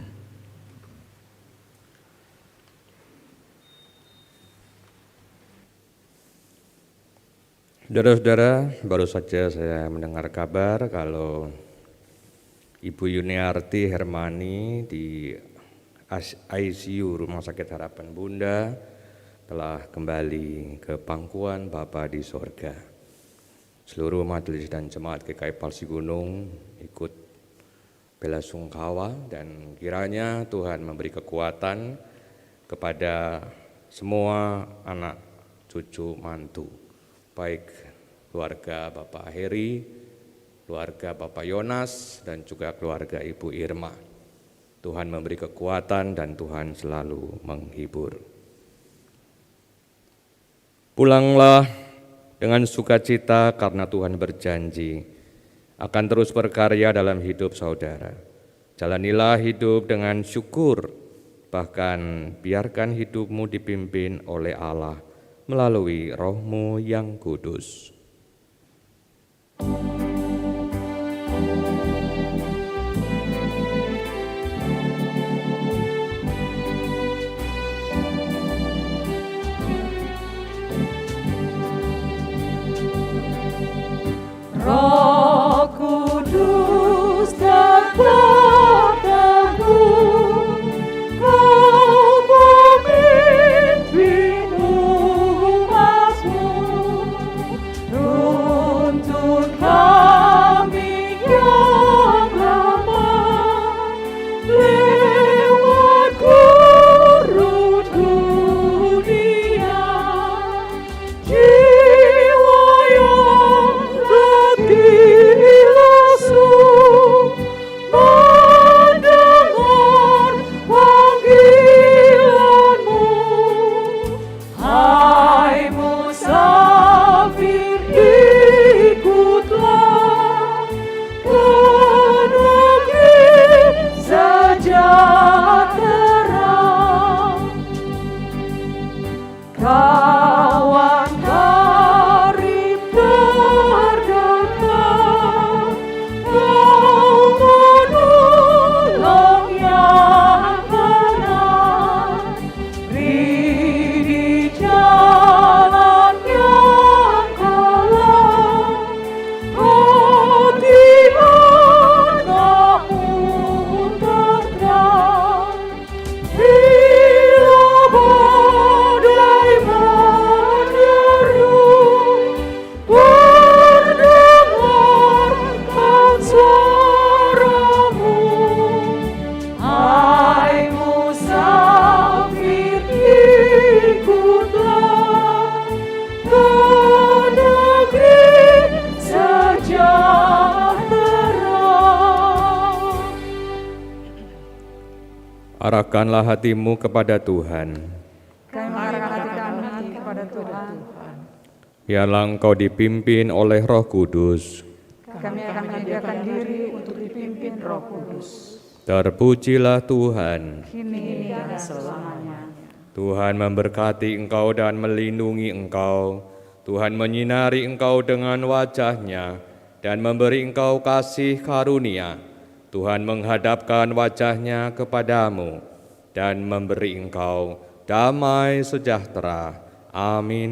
Saudara-saudara, baru saja saya mendengar kabar kalau Ibu Yuniarti Hermani di ICU Rumah Sakit Harapan Bunda telah kembali ke pangkuan Bapa di sorga. Seluruh majelis dan jemaat GKI Palsi Gunung ikut belasungkawa, dan kiranya Tuhan memberi kekuatan kepada semua anak cucu mantu, baik keluarga Bapak Heri, keluarga Bapak Yonas, dan juga keluarga Ibu Irma. Tuhan memberi kekuatan dan Tuhan selalu menghibur. Pulanglah dengan sukacita karena Tuhan berjanji akan terus berkarya dalam hidup saudara. Jalanilah hidup dengan syukur, bahkan biarkan hidupmu dipimpin oleh Allah melalui Roh-Mu yang kudus. Roh Kudus datang teguh, Kau memimpin umat-Mu, tuntun kami yang lemah, lewat gurun dunia, jiwa yang dilasung mendengar panggilan-Mu. Hai musafir, ikutlah ke negeri sejahtera. Kawan karib terdekat, Kau menolong yang benar. Beri Arahkanlah hatimu kepada Tuhan. Kami mengarahkan hati kepada Tuhan. Biarlah engkau dipimpin oleh Roh Kudus. Kami akan menyediakan diri untuk dipimpin Roh Kudus. Terpujilah Tuhan. Kini dan selamanya. Tuhan memberkati engkau dan melindungi engkau. Tuhan menyinari engkau dengan wajah-Nya dan memberi engkau kasih karunia. Tuhan menghadapkan wajah-Nya kepadamu dan memberi engkau damai sejahtera. Amin.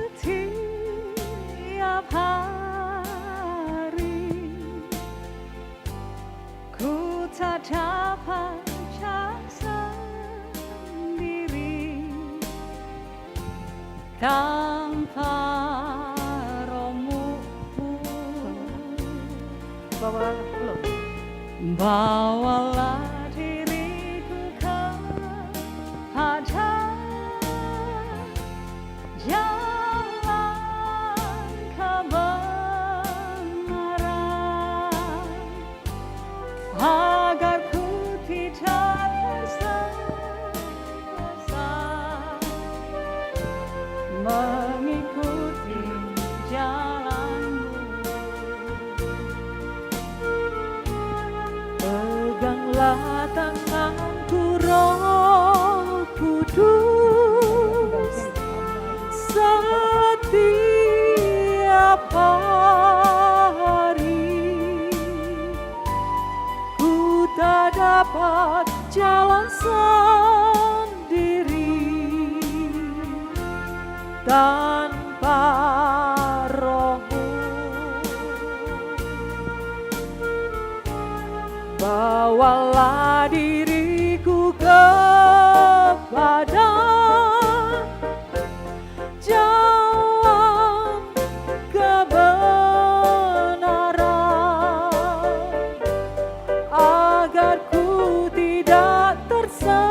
Setiap hari ku tak dapat jasa sendiri tanpa rohmu. Bawalah diriku kepada jalan kebenaran, agar ku tidak tersesat mengikuti jalanmu. Peganglah tanganku Roh Kudus, setiap hari ku tak dapat jalan sendiri tanpa Roh-Mu. Bawalah diriku kepada jalan kebenaran, agar ku tidak tersesat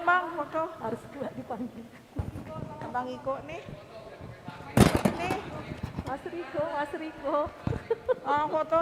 dong Bang, foto. Harus nggak dipanggil. Bang Iko nih. Nih, Mas Riko. foto.